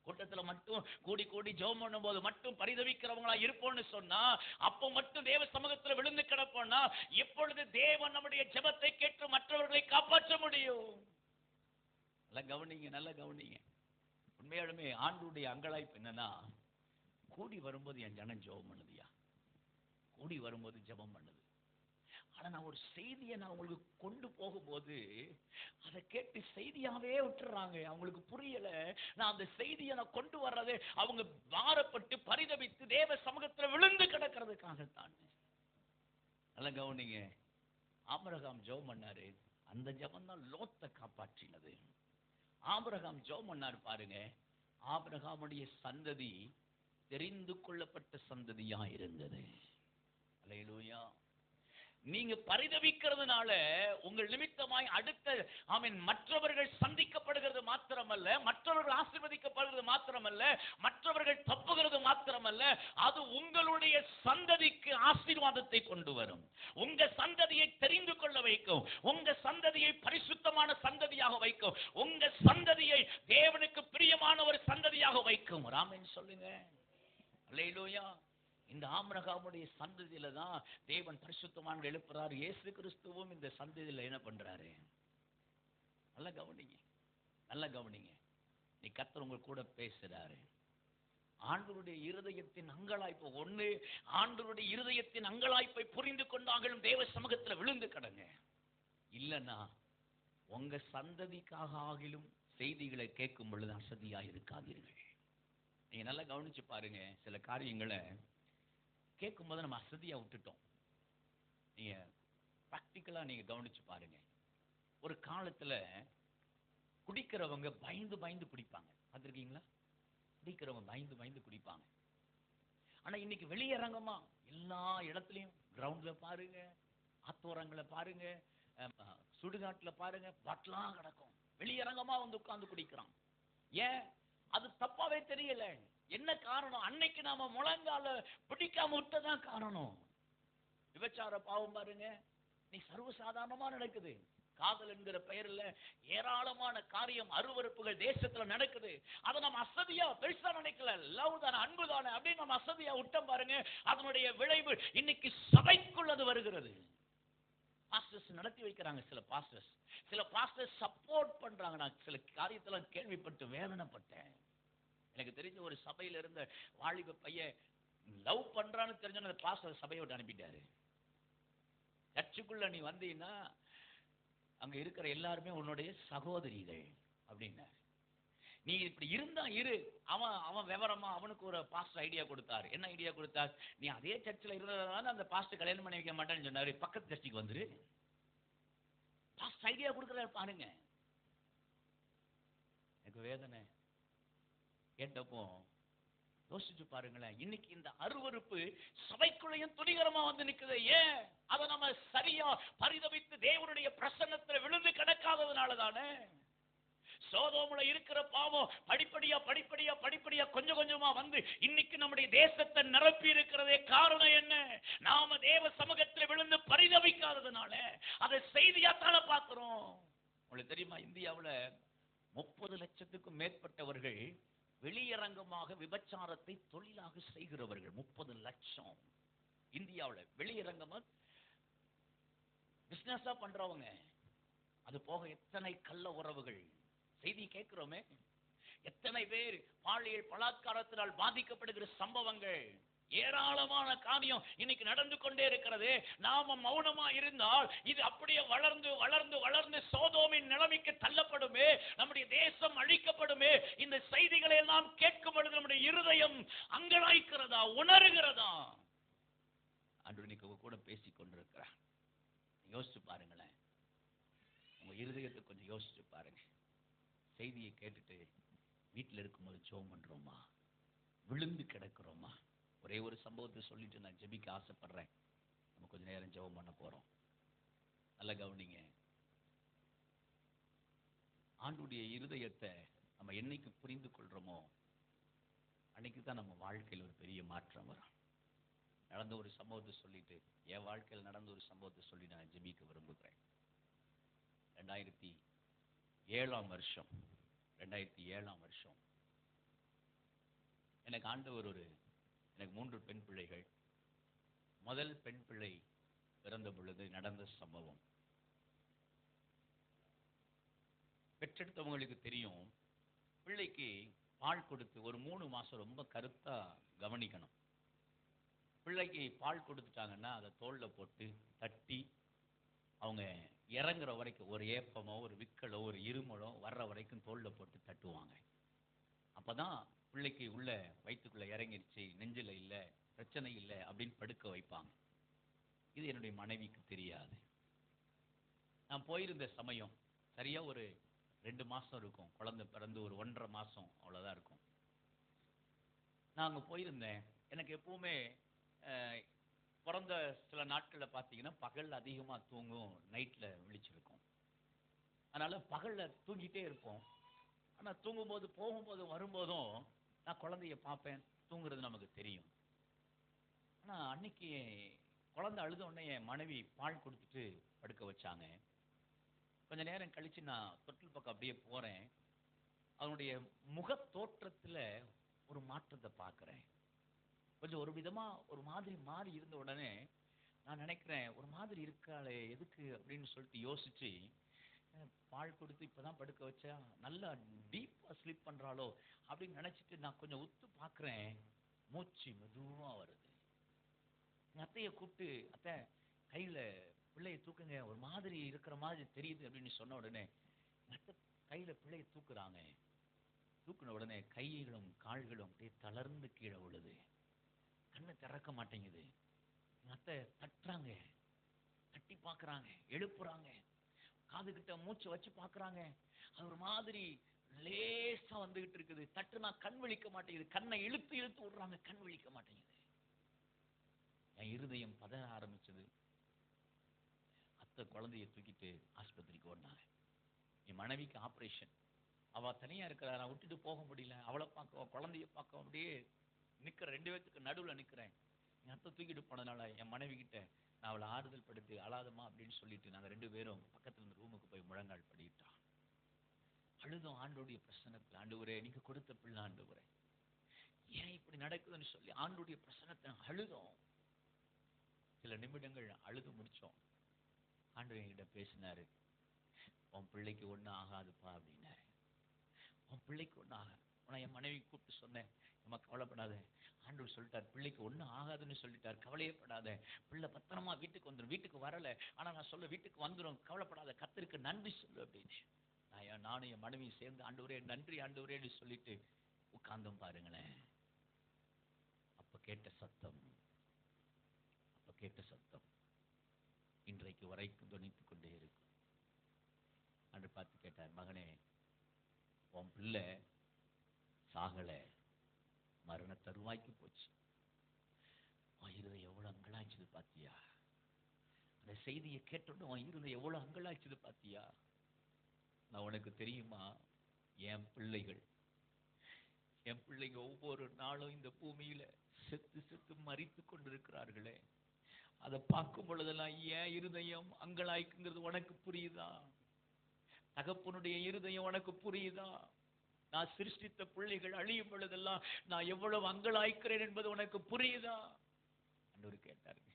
கூட்டத்துல மட்டும் கூடி கூடி ஜெபம் பண்ணும் போது மட்டும் பரிதவிக்கிறவங்களா இருப்போம்னு சொன்னா, அப்ப மட்டும் தேவ சமூகத்துல விழுந்து கிடப்போம்னா எப்பொழுது தேவன் நம்முடைய ஜெபத்தை கேட்டு மற்றவர்களை காப்பாற்ற முடியும்? நல்ல கவனிங்க, நல்ல கவனிங்க. உண்மையாலுமே ஆண்டவருடைய அங்கலாய்ப்பு என்னன்னா, கூடி வரும்போது என் ஜனம் ஜெபம் பண்ணுதியா, கூடி வரும்போது ஜெபம் பண்ணுது. ஆனா நான் ஒரு செய்தியை நான் உங்களுக்கு கொண்டு போகும்போது அதை கேட்டு செய்தியாவே விட்டுறாங்க. அவங்களுக்கு புரியல. நான் அந்த செய்தியை நான் கொண்டு வர்றது அவங்க பாரப்பட்டு பரிதவித்து தேவ சமூகத்துல விழுந்து கிடக்கிறதுக்காகத்தான். நல்ல கவனிங்க. ஆபிரகாம் ஜெபம் பண்ணாரு, அந்த ஜெபம் தான் லோத்தை காப்பாற்றினது. ஆபிரகாம் ஜெபம் பண்ணாரு பாருங்க, ஆபிரகாமுடைய சந்ததி தெரிந்து கொள்ளப்பட்ட சந்ததியா இருந்தது. அல்லேலூயா. நீங்க பரிதவிக்கிறதுனால உங்கள் நிமித்தமாய் அடுத்த மற்றவர்கள் சந்திக்கப்படுகிறது மாத்திரமல்ல, மற்றவர்கள் ஆசீர்வதிக்கப்படுகிறது மாத்திரமல்ல, மற்றவர்கள் தப்புகிறது மாத்திரமல்ல, அது உங்களுடைய சந்ததிக்கு ஆசீர்வாதத்தை கொண்டு வரும். உங்க சந்ததியை தெரிந்து கொள்ள வைக்கும், உங்க சந்ததியை பரிசுத்தமான சந்ததியாக வைக்கும், உங்க சந்ததியை தேவனுக்கு பிரியமான ஒரு சந்ததியாக வைக்கும். ஆமென் சொல்லுங்க. அல்லேலூயா. இந்த ஆபிரகாமுடைய சந்ததியில தான் தேவன் பரிசுத்தவான்கள் எழுப்புறார். இயேசு கிறிஸ்துவும் இந்த சந்ததியில என்ன பண்றாரு? நல்ல கவனிங்க, நல்ல கவனிங்க. நீ கர்த்தர் உங்க கூட பேசுறாரு. ஆண்டவருடைய இருதயத்தின் அங்கலாய்ப்பு ஒண்ணு, ஆண்டவருடைய இருதயத்தின் அங்கலாய்ப்பை புரிந்து கொண்டாங்களும் தேவ சமூகத்துல விழுந்து கடங்க. இல்லைன்னா உங்க சந்ததிக்காக ஆகிலும் செய்திகளை கேட்கும் பொழுது அசதியா இருக்காதீர்கள். நீங்க நல்லா கவனிச்சு பாருங்க. சில காரியங்களை கேட்கும் போது நம்ம அசதியா விட்டுட்டோம். நீங்க பிராக்டிக்கலா நீங்க கவனிச்சு பாருங்க. ஒரு காலத்துல குடிக்கிறவங்க பயந்து பயந்து குடிப்பாங்க, பார்த்திருக்கீங்களா? குடிக்கிறவங்க பயந்து பயந்து குடிப்பாங்க. ஆனா இன்னைக்கு வெளியரங்கமா எல்லா இடத்துலயும், கிரவுண்ட்ல பாருங்க, ஆத்தோரங்களை பாருங்க, சுடுகாட்டுல பாருங்க, பாட்டெல்லாம் கிடக்கும். வெளியரங்கமா வந்து உட்கார்ந்து குடிக்கிறான். ஏன்? அது தப்பாவே தெரியல. என்ன காரணம்? அன்னைக்கு நாம முழங்கால பிடிக்காம விட்டதான் காரணம். விபச்சார பாவம் பாருங்க, நீ சர்வசாதாரணமா நடக்குது. காதல் என்கிற பெயர்ல ஏராளமான காரியம், அருவருப்புகள் தேசத்துல நடக்குது. அதை நம்ம அசதியா பெருசா நினைக்கல. லவ் தானே, அன்பு தானே அப்படின்னு நம்ம அசதியா விட்டோம் பாருங்க. அதனுடைய விளைவு இன்னைக்கு சபைக்குள் அது வருகிறது. பாஸ்டர்ஸ் நடத்தி வைக்கிறாங்க. சில பாஸ்டர்ஸ் சப்போர்ட் பண்றாங்க. நான் சில காரியத்தெல்லாம் கேள்விப்பட்டு வேதனைப்பட்டேன். எனக்கு தெரிஞ்ச ஒரு சபையில இருந்த வாலிப பையன் லவ் பண்றான்னு தெரிஞ்ச பாஸ்டர் சபையை விட்டு அனுப்பிட்டாரு. சர்ச்சுக்குள்ள நீ வந்தீன்னா அங்க இருக்கிற எல்லாருமே உன்னுடைய சகோதரிகள் அப்படின்னா. நீ இப்படி இருந்தா இரு. அவன் அவன் விவரமா அவனுக்கு ஒரு பாஸ்டர் ஐடியா கொடுத்தாரு. என்ன ஐடியா கொடுத்தார்? நீ அதே சர்ச்சில் இருந்ததால அந்த பாஸ்டர் கல்யாணம் பண்ணி வைக்க மாட்டேன்னு சொன்னாரு. பக்கத்து சர்ச்சுக்கு வந்துரு. பாஸ்டர் ஐடியா கொடுக்கறாரு பாருங்க. எனக்கு வேதனை கேட்டப்போ யோசிச்சு பாருங்களேன். இன்னைக்கு இந்த அருவருப்பு சபைக்குள்ளையும் துணிகரமா வந்து நிக்குது. ஏன்? அதை நம்ம சரியா பரிதவித்து தேவனுடைய பிரசன்னத்துல விழுந்து கிடக்காததுனால தானே. சோதோமுல இருக்கிற பாவம் படிப்படியா படிப்படியா படிப்படியா கொஞ்சம் கொஞ்சமா வந்து இன்னைக்கு நம்முடைய தேசத்தை நிரப்பி இருக்கிறதே. காரணம் என்ன? நாம தேவ சமூகத்தில் விழுந்து பரிதவிக்காததுனால. அதை செய்தியாத்தால பார்க்கிறோம். உங்களுக்கு தெரியுமா, இந்தியாவுல 30 லட்சத்துக்கும் மேற்பட்டவர்கள் வெளியரங்கமாக விபச்சாரத்தை தொழிலாக செய்கிறவர்கள். 30 லட்சம் இந்தியாவுல வெளியரங்கமா பிசினஸா பண்றவங்க. அது போக எத்தனை கள்ள உறவுகள் செய்தி கேட்கிறோமே. எத்தனை பேர் பாலியல் பலாத்காரத்தினால் பாதிக்கப்படுகிற சம்பவங்கள். ஏராளமான காரியம் இன்னைக்கு நடந்து கொண்டே இருக்கிறது. நாம மௌனமா இருந்தால் இது அப்படியே வளர்ந்து வளர்ந்து வளர்ந்து சோதோமின் நிலைமைக்கு தள்ளப்படுமே. நம்முடைய தேசம் அழிக்கப்படுமே. இந்த செய்திகளை எல்லாம் கேட்கும் பொழுது நம்முடைய இருதயம் அங்கலாய்க்கிறதா, உணர்கிறதா? அன்று இன்னைக்கு கூட பேசிக் கொண்டிருக்கிறார். யோசிச்சு பாருங்களேன். உங்க இருதயத்தை கொஞ்சம் யோசிச்சு பாருங்க. செய்தியை கேட்டுட்டு வீட்டில் இருக்கும்போது ஜெபம் பண்றோமா? விழுந்து கிடக்கிறோமா? ஒரே ஒரு சம்பவத்தை சொல்லிட்டு நான் ஜெபிக்க ஆசைப்படுறேன். நம்ம கொஞ்ச நேரம் ஜெபம் பண்ண போறோம். நல்ல கவனிங்க. ஆண்டுடைய இருதயத்தை நம்ம என்னைக்கு புரிந்து கொள்றோமோ அன்னைக்கு தான் நம்ம வாழ்க்கையில் ஒரு பெரிய மாற்றம் வரும். நடந்த ஒரு சம்பவத்தை சொல்லிட்டு, என் வாழ்க்கையில் நடந்த ஒரு சம்பவத்தை சொல்லி நான் ஜெபிக்க விரும்புகிறேன். 2007 வருஷம் எனக்கு ஆண்டவர் எனக்கு 3 பெண் பிள்ளைகள். முதல் பெண் பிள்ளை பிறந்த பொழுது நடந்த சம்பவம். பெற்றெடுத்தவங்களுக்கு தெரியும். பிள்ளைக்கு பால் கொடுத்து ஒரு 3 மாசம் ரொம்ப கருத்தா கவனிக்கணும். பிள்ளைக்கு பால் கொடுத்துட்டாங்கன்னா அதை தோல்ல போட்டு தட்டி அவங்க இறங்குற வரைக்கும், ஒரு ஏப்பமோ ஒரு விக்கலோ ஒரு இருமலோ வர்ற வரைக்கும் தோல்ல போட்டு தட்டுவாங்க. அப்பதான் பிள்ளைக்கு உள்ள வயிற்றுக்குள்ள இறங்கிருச்சு, நெஞ்சில இல்லை, பிரச்சனை இல்லை அப்படின்னு படுக்க வைப்பாங்க. இது என்னுடைய மனைவிக்கு தெரியாது. நான் போயிருந்த சமயம் சரியா ஒரு 2 மாசம் இருக்கும். குழந்தை பிறந்து ஒரு 1.5 மாசம் அவ்வளவுதான் இருக்கும். நான் அங்க போயிருந்தேன். எனக்கு எப்பவுமே பிறந்த சில நாட்கள்ல பார்த்தீங்கன்னா பகல் அதிகமா தூங்கும், நைட்ல விழிச்சிருக்கும். அதனால பகல்ல தூங்கிட்டே இருப்போம். ஆனா தூங்கும்போது போகும்போதும் வரும்போதும் நான் குழந்தைய பார்ப்பேன். தூங்குறது நமக்கு தெரியும். ஆனா அன்னைக்கு குழந்தை அழுத உடனே என் மனைவி பால் கொடுத்துட்டு படுக்க வச்சாங்க. கொஞ்ச நேரம் கழிச்சு நான் தொட்டில் பக்கம் அப்படியே போறேன். அவனுடைய முக தோற்றத்துல ஒரு மாற்றத்தை பார்க்கிறேன். கொஞ்சம் ஒரு விதமா ஒரு மாதிரி மாறி இருந்த உடனே நான் நினைக்கிறேன், ஒரு மாதிரி இருக்காளே எதுக்கு அப்படின்னு சொல்லிட்டு யோசிச்சு, பால் கொடுத்து இப்பதான் படுக்க வச்சா நல்லா டீப்பா ஸ்லீப் பண்றாளோ அப்படின்னு நினைச்சிட்டு நான் கொஞ்சம் உத்து பார்க்கிறேன். மூச்சு மெதுவா வருது. என் அத்தையை கூப்பிட்டு, அத்தை கையில பிள்ளையை தூக்குங்க, ஒரு மாதிரி இருக்கிற மாதிரி தெரியுது அப்படின்னு சொன்ன உடனே அத்தை கையில பிள்ளையை தூக்குறாங்க. தூக்குன உடனே கைகளும் கால்களும் அப்படியே தளர்ந்து கீழே விழுது. கண்ணை திறக்க மாட்டேங்குது. அத்தை தட்டுறாங்க, தட்டி பார்க்கறாங்க, எழுப்புறாங்க, காது கிட்ட மூச்சு வச்சு பார்க்கறாங்க. அது ஒரு மாதிரி லேசா வந்துகிட்டு இருக்குது. தட்டுனா கண் விழிக்க மாட்டேங்குது. கண்ணை இழுத்து இழுத்து விடுறாங்க, கண் விழிக்க மாட்டேங்குது. என் இருதயம் பதற ஆரம்பிச்சது. அத்தை குழந்தைய தூக்கிட்டு ஆஸ்பத்திரிக்கு ஓடினாங்க. என் மனைவிக்கு ஆபரேஷன். அவ தனியா இருக்கிறா, நான் விட்டுட்டு போக முடியல. அவளை பார்க்க குழந்தைய பார்க்க அப்படியே நிக்கிற 2 பேத்துக்கு நடுவில் நிக்கிறேன். என் அத்தை தூக்கிட்டு போனதுனால என் மனைவி கிட்ட நான் அவளை ஆறுதல் படுத்தி அழாதமா அப்படின்னு சொல்லிட்டு நாங்க 2 பேரும் பக்கத்துல இருந்த ரூமுக்கு போய் முழங்கால் படிட்டோம். அழுதும் ஆண்டோடைய பிரசன்னத்தில், ஆண்டவரே நீங்க கொடுத்த பிள்ளை, ஆண்டவரே ஏன் இப்படி நடக்குதுன்னு சொல்லி ஆண்டோடைய பிரசன்னத்தை அழுதும். சில நிமிடங்கள் அழுது முடிச்சோம். ஆண்டவர் என்கிட்ட பேசினாரு, உன் பிள்ளைக்கு ஒன்றும் ஆகாதுப்பா அப்படின்னாரு. உன் பிள்ளைக்கு ஒன்றும் ஆகாது. நான் என் மனைவி கூப்பிட்டு சொன்னேன், நம்ம கவலைப்படாத, ஆண்டவர் சொல்லிட்டார், பிள்ளைக்கு ஒண்ணும் ஆகாதுன்னு சொல்லிட்டார், கவலையப்படாத, பிள்ளை பத்திரமா வீட்டுக்கு வந்துடும். வீட்டுக்கு வரல, ஆனா நான் சொல்ல வீட்டுக்கு வந்துடும், கவலைப்படாத, கர்த்தருக்கு நன்றி சொல்லு அப்படின்னு. நானும் என் மனைவியும் சேர்ந்து ஆண்டவரே நன்றி ஆண்டவரேன்னு சொல்லிட்டு உட்கார்ந்தோம் பாருங்களேன். அப்ப கேட்ட சத்தம் இன்றைக்கு வரைக்கும் துணித்துக் கொண்டே இருக்கும். அன்று பார்த்து கேட்டார், மகனே, உன் பிள்ளை சாகல, மரண தருவாய்க்கு போச்சு. உன் இருதயம் எவ்வளவு அங்கலாய்ச்சது பாத்தியா? அந்த செய்தியை கேட்டோன்னு உன் இருதயம் எவ்வளவு அங்கலாய்ச்சது பாத்தியா? நான் உனக்கு தெரியுமா, என் பிள்ளைங்க ஒவ்வொரு நாளும் இந்த பூமியில செத்து செத்து மரித்து கொண்டிருக்கிறார்களே, அதை பார்க்கும் பொழுதெல்லாம் ஏன் இருதயம் அங்கலாய்க்குங்கிறது உனக்கு புரியுதா? தகப்பனுடைய இருதயம் உனக்கு புரியுதா? நான் சிருஷ்டித்த பிள்ளைகள் அழியும் பொழுதெல்லாம் நான் எவ்வளவு அங்கலாய்க்கிறேன் என்பது உனக்கு புரியுதா? அன்று கேட்டாருங்க.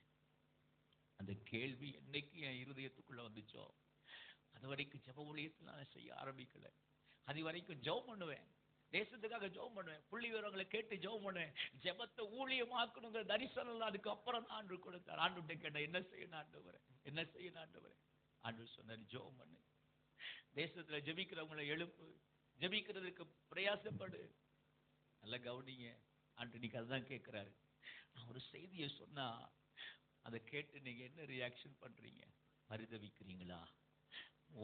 அந்த கேள்வி என்னைக்கு என் இருதயத்துக்குள்ள வந்துச்சோ, அது வரைக்கும் ஜெப ஊழியத்தில் நான் செய்ய ஆரம்பிக்கல. அது வரைக்கும் ஜெபம் பண்ணுவேன், தேசத்துக்காக ஜெபம் பண்ணுவேன், புள்ளி விவரங்களை கேட்டு ஜெபம் பண்ணுவேன். ஜெபத்தை ஊழியமாக்கணுங்கிற தரிசனம் அதுக்கு அப்புறம் தான் ஆண்டு கொடுத்தார். ஆண்டு கேட்டேன், என்ன செய்யணும் ஆண்டவரே, என்ன செய்யணும் ஆண்டவரே? ஆண்டு சொன்னார், ஜெபம் பண்ணு, தேசத்துல ஜெபிக்கிறவங்களை எழுப்பு, ஜெபிக்கிறதுக்கு பிரயாசப்படு. நல்ல கவனிங்க, ஆண்டு நீங்க அதுதான் கேட்கிறாரு. நான் ஒரு செய்தியை சொன்னா அதை கேட்டு நீங்க என்ன ரியாக்ஷன் பண்றீங்க? பரிதவிக்கிறீங்களா?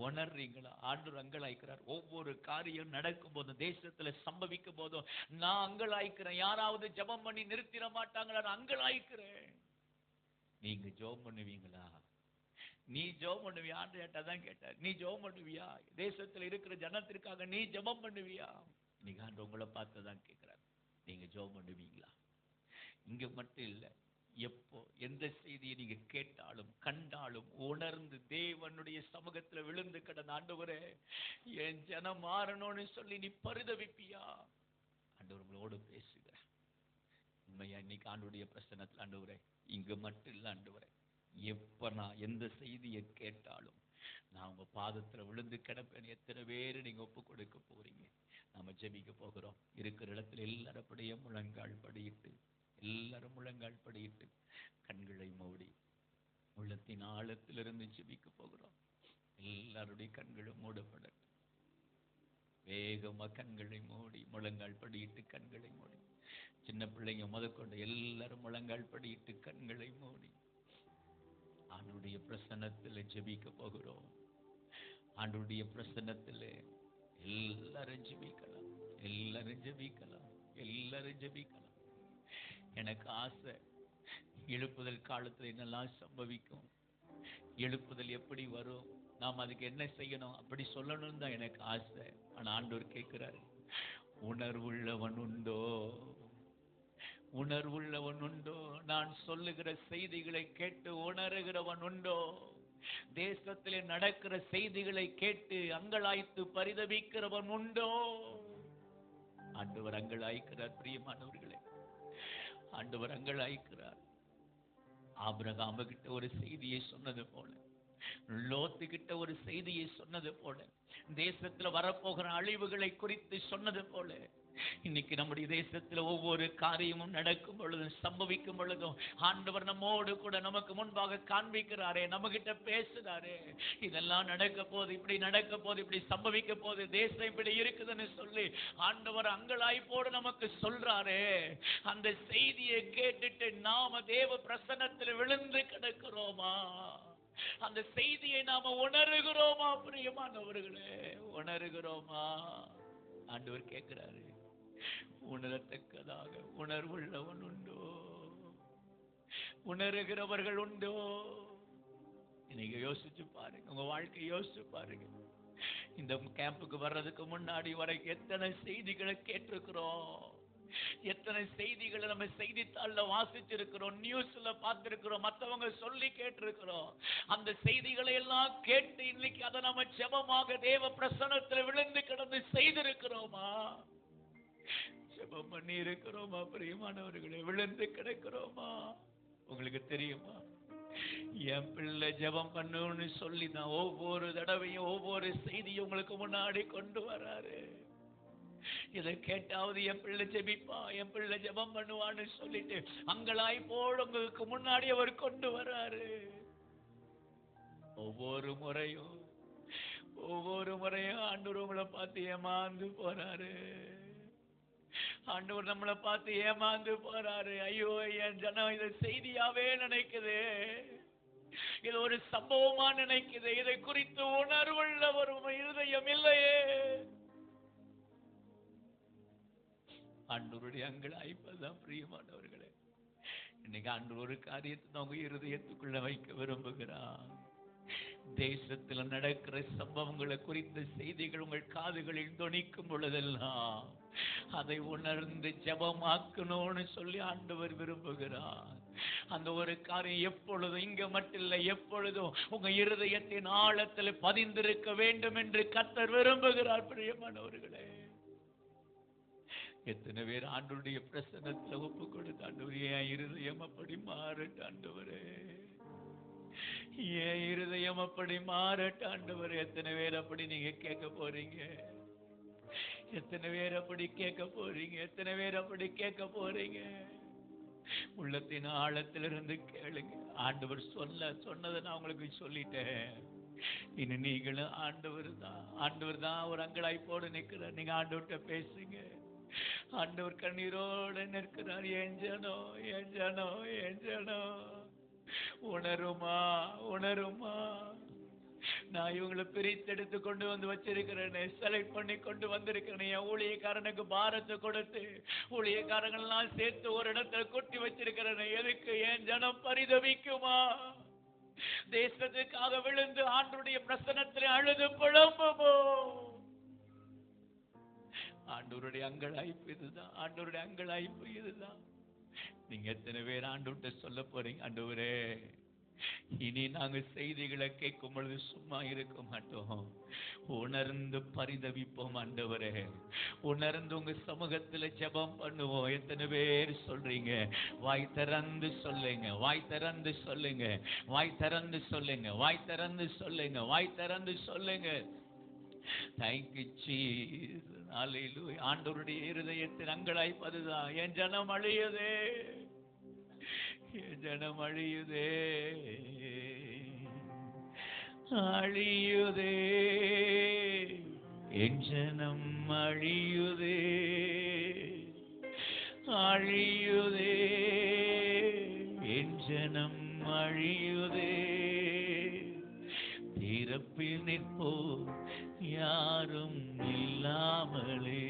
உணர்றீங்களா? ஆண்டவர் அங்கலாய்க்கிறார். ஒவ்வொரு காரியம் நடக்கும் போதும், தேசத்துல சம்பவிக்கும் போதும் நான் அங்கலாய்க்கிறேன். யாராவது ஜெபம் பண்ணி நிறுத்திட மாட்டாங்களா? நான் அங்கலாய்க்கிறேன். நீங்க ஜெபம் பண்ணுவீங்களா? நீ ஜெபம் பண்ணுவியா? ஆண்டவர்ட்ட தான் கேட்டார், நீ ஜெபம் பண்ணுவியா? தேசத்துல இருக்கிற ஜனத்திற்காக நீ ஜெபம் பண்ணுவியா? நீங்க ஆண்டவர் உங்களை பார்த்து தான் கேட்கிறார், நீங்க ஜெபம் பண்ணுவீங்களா? இங்க மட்டும் இல்ல, எப்போ எந்த செய்தியை நீங்க கேட்டாலும் கண்டாலும் உணர்ந்து தேவனுடைய சமூகத்துல விழுந்து கிடந்த, ஆண்டவரே என் ஜனம் மாறணும்னு சொல்லி நீ பரிதவிப்பியா? ஆண்டவர் உங்களோடு பேசுகிறேன். உண்மையா இன்னைக்கு ஆண்டவருடைய பிரசன்னத்தில், ஆண்டவரே இங்க மட்டும் இல்ல ஆண்டவரே, எப்ப நான் எந்த செய்தியை கேட்டாலும் நான் உங்க பாதத்துல விழுந்து கிடப்பேன். எத்தனை பேரு நீங்க ஒப்பு கொடுக்க போறீங்க? நாம ஜெபிக்க போகிறோம். இருக்கிற இடத்துல எல்லாரும் அப்படியே முழங்கால் படியிட்டு, எல்லாரும் முழங்கால் படியிட்டு கண்களை மூடி உள்ளத்தின் ஆழத்திலிருந்து ஜெபிக்க போகிறோம். எல்லாருடைய கண்களும் மூடப்படட்டும். வேகமா கண்களை மூடி முழங்கால் படியிட்டு கண்களை மூடி, சின்ன பிள்ளைங்க முதற்கொண்டு எல்லாரும் முழங்கால் படியிட்டு கண்களை மூடி ஆண்டவருடைய பிரசன்னத்தில் ஜெபிக்க போகிறோம். ஆண்டவருடைய பிரசன்னத்தில் எல்லாரும் ஜெபிக்கலாம், எல்லாரும் ஜெபிக்கலாம், எல்லாரும் ஜெபிக்கலாம். எனக்கு ஆசை, எழுப்புதல் காலத்துல என்னெல்லாம் சம்பவிக்கும், எழுப்புதல் எப்படி வரும், நாம் அதுக்கு என்ன செய்யணும், அப்படி சொல்லணும்னு தான் எனக்கு ஆசை. ஆனா ஆண்டவர் கேட்கிறாரு, உணர்வுள்ளவன் உண்டோ? உணர்வுள்ளவன் உண்டோ? நான் சொல்லுகிற செய்திகளை கேட்டு உணர்கிறவன் உண்டோ? தேசத்திலே நடக்கிற செய்திகளை கேட்டு அங்கலாய்த்து பரிதவிக்கிறவன் உண்டோ? ஆண்டவர் அங்கலாய்க்கிறார். பிரியமானவர்களே, ஆண்டவர் அங்கலாய்க்கிறார். ஆபிரகாம் கிட்ட ஒரு செய்தியை சொன்னது போல, லோத்து கிட்ட ஒரு செய்தியை சொன்னது போல, தேசத்துல வரப்போகிற அழிவுகளை குறித்து சொன்னது போல, இன்னைக்கு நம்முடைய தேசத்துல ஒவ்வொரு காரியமும் நடக்கும் பொழுதும் சம்பவிக்கும் பொழுதும் ஆண்டவர் நம்மோடு கூட நமக்கு முன்பாக காண்பிக்கிறாரே, நம்ம கிட்ட பேசுறாரே, இதெல்லாம் நடக்க போது, இப்படி நடக்க போது, இப்படி சம்பவிக்க போது, தேசம் இப்படி இருக்குதுன்னு சொல்லி ஆண்டவர் அங்கலாய்ப்போடு நமக்கு சொல்றாரே. அந்த செய்தியை கேட்டுட்டு நாம தேவ பிரசன்னத்தில் விழுந்து கிடக்கிறோமா? அந்த செய்தியை நாம உணர்கிறோமா? பிரியமானவர்களே, உணர்கிறோமா? ஆண்டவர் கேட்கிறாரு, உணரத்தக்கதாக உணர்வுள்ளவன் உண்டோ? உணர்கிறவர்கள் உண்டோ? நீங்க யோசிச்சு பாருங்க, உங்க வாழ்க்கையை யோசிச்சு பாருங்க. இந்த கேம்புக்கு வர்றதுக்கு முன்னாடி வரைக்கும் எத்தனை செய்திகளை கேட்டிருக்கிறோம், எத்தனை செய்திகளை நம்ம செய்தித்தாள்ல வாசிச்சிருக்கிறோம், நியூஸ்ல பார்த்திருக்கிறோம், மற்றவங்க சொல்லி கேட்டிருக்கிறோம். அந்த செய்திகளை எல்லாம் கேட்டு இன்னைக்கு அதை நம்ம ஜெபமாக தேவ பிரசன்னத்தில் விழுந்து கிடந்து செய்திருக்கிறோமா? ஜெபம் பண்ணி இருக்கிறோமா? பிரியமானவர்களே, விழுந்து கிடக்கிறோமா? உங்களுக்கு தெரியுமா, என் பிள்ளை ஜெபம் பண்ணுன்னு சொல்லிதான் ஒவ்வொரு தடவையும் ஒவ்வொரு செய்தியும் உங்களுக்கு முன்னாடி கொண்டு வராரு. இதை கேட்டாவது என் பிள்ளை ஜெபிப்பா, என் பிள்ளை ஜெபம் பண்ணுவான்னு சொல்லிட்டு அங்கலாய் போல் உங்களுக்கு முன்னாடி அவர் கொண்டு வர்றாரு. ஒவ்வொரு முறையும் ஆண்டவர் உங்களை பார்த்து ஏமாந்து போறாரு. ஆண்டவர் நம்மளை பார்த்து ஏமாந்து போறாரு. ஐயோ, என் ஜனம் இதை செய்தியாவே நினைக்குது, இது ஒரு சம்பவமா நினைக்குது, இதை குறித்து உணர்வுள்ள ஒரு இருதயம் இல்லையே. ஆண்டவருடைய அங்கலாய்ப்பதான் பிரியமானவர்களே. இன்னைக்கு ஆண்டவர் ஒரு காரியத்தை உங்க இருதயத்துக்குள்ள வைக்க விரும்புகிறார். தேசத்தில் நடக்கிற சம்பவங்களை குறித்த செய்திகள் உங்கள் காதுகளில் தொனிக்கும் பொழுதெல்லாம் அதை உணர்ந்து ஜெபமாக்கணும்னு சொல்லி ஆண்டவர் விரும்புகிறார். அந்த ஒரு காரியம் எப்பொழுதும் இங்க மட்டும் இல்லை, எப்பொழுதும் உங்க இருதயத்தின் ஆழத்தில் பதிந்திருக்க வேண்டும் என்று கர்த்தர் விரும்புகிறார். பிரியமானவர்களே, எத்தனை பேர் ஆண்டவருடைய பிரசன்னத்துல ஒப்பு கொடுத்து, ஆண்டவரே என் இருதயம் அப்படி மாறட்டு ஆண்டவரே, என் இருதயம் அப்படி மாறட்டு ஆண்டவரே. எத்தனை பேர் அப்படி நீங்க கேட்க போறீங்க? எத்தனை பேர் அப்படி கேட்க போறீங்க? எத்தனை பேர் அப்படி கேட்க போறீங்க? உள்ளத்தின் ஆழத்திலிருந்து கேளுங்க. ஆண்டவர் சொன்னதை நான் உங்களுக்கு சொல்லிட்டேன். இனி நீங்களும் ஆண்டவர் தான் ஒரு அங்கலாய்ப்போடு நிற்கிறார். நீங்க ஆண்டவர்கிட்ட பேசுங்க. ஆண்டவர் கண்ணீரோடு நிற்கிறார். ஏன் ஜனம் உணருமா? நான் இவங்களை பிரித்தெடுத்து கொண்டு வந்து வச்சிருக்கிறேன், செலக்ட் பண்ணி கொண்டு வந்திருக்கிறேன். என் ஊழியக்காரனுக்கு பாரத்தை கொடுத்து ஊழியக்காரங்கள்லாம் சேர்த்து ஒரு இடத்துல கொட்டி வச்சிருக்கிறேன். எதுக்கு? என் ஜனம் பரிதவிக்குமா? தேசத்துக்காக விழுந்து ஆண்டவருடைய பிரசன்னத்தில் அழுது புலம்புமோ? ஆண்டவருடைய அங்கலாய்ப்பு இதுதான். ஆண்டவருடைய அங்கலாய்ப்பு இதுதான். நீங்க எத்தனை பேர் ஆண்டவர்கிட்ட சொல்ல போறீங்க? ஆண்டவரே, இனி நாங்க செய்திகளை கேட்கும் பொழுது சும்மா இருக்க மாட்டோம், உணர்ந்து பரிதவிப்போம். ஆண்டவரே, உணர்ந்து உங்க சமூகத்துல ஜெபம் பண்ணுவோம். எத்தனை பேர் சொல்றீங்க? வாய் திறந்து சொல்லுங்க, வாய் திறந்து சொல்லுங்க, வாய் திறந்து சொல்லுங்க, வாய் திறந்து சொல்லுங்க, வாய் திறந்து சொல்லுங்க. Thank you Jesus. Hallelujah. ஆண்டவருடைய இருதயத்தின் அங்கலாய்ப்பதுதான். என் ஜனம் அழியுதே, என் ஜனம் அழியுதே, அழியுதே, என் ஜனம் அழியுதே, அழியுதே, என் ஜனம் அழியுதே. திறப்பில் நிற்போர் யாரும் இல்லாமலே,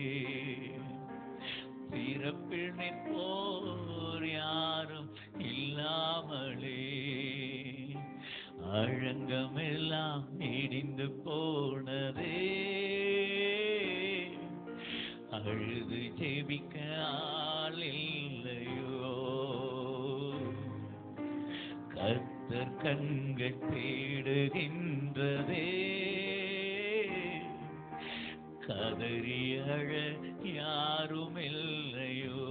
திறப்பில் நிற்போர் யாரும் இல்லாமலே, அழங்கமெல்லாம் இடிந்து போனதே, அழுது ஜெபிக்க ஆள் இல்லையோ, கர்த்தர் கண்கள் தேடுகின்றதே, கதறி அழ யாரும் இல்லையோ,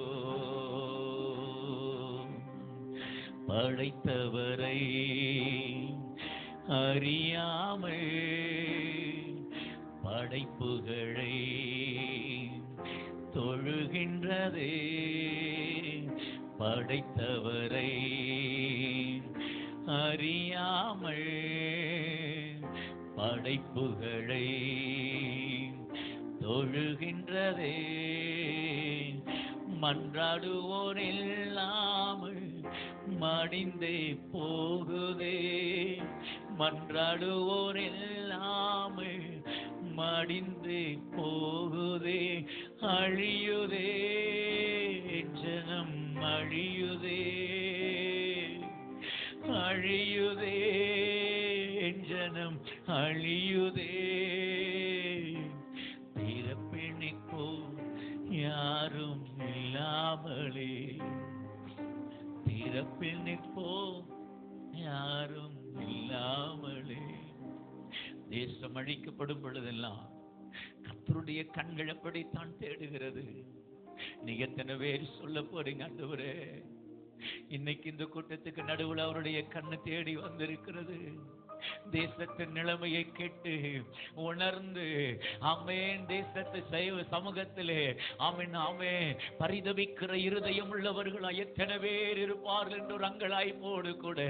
படைத்தவரை அறியாமல் படைப்புகளை தொழுகின்றதே, படைத்தவரை அறியாமல் படைப்புகளை தொழுகின்றதே, மன்றாடுவோர் இல்லாமல் மடிந்தே போகுதே, மன்றாடுவோர் இல்லாமல் மடிந்தே போகுதே, அழியுதே, ஜனம் அழியுதே, அழியுதே, ஜனம் அழியுதே. பிறப்பில் நிற்போர் யாரும் இல்லாமலே, பிறப்பில் நிற்போர் யாரும் இல்லாமலே. தேசம் அழிக்கப்படும் பொழுதெல்லாம் கர்த்தருடைய கண்கள் அப்படித்தான் தேடுகிறது. நீங்க எத்தனை பேர் சொல்ல போறீங்க? ஆண்டவரே, இன்னைக்கு இந்த கூட்டத்துக்கு நடுவில் அவருடைய கண்ணு தேடி வந்திருக்கிறது. தேசத்தின் நிலைமையை கேட்டு உணர்ந்து ஆமென் தேசத்து சமூகத்திலே ஆமென் ஆமென் பரிதவிக்கிற இருதயம் உள்ளவர்களாய் எத்தனை பேர் இருப்பார்கள் என்று ஒரு அங்கலாய்ப்போடு கூட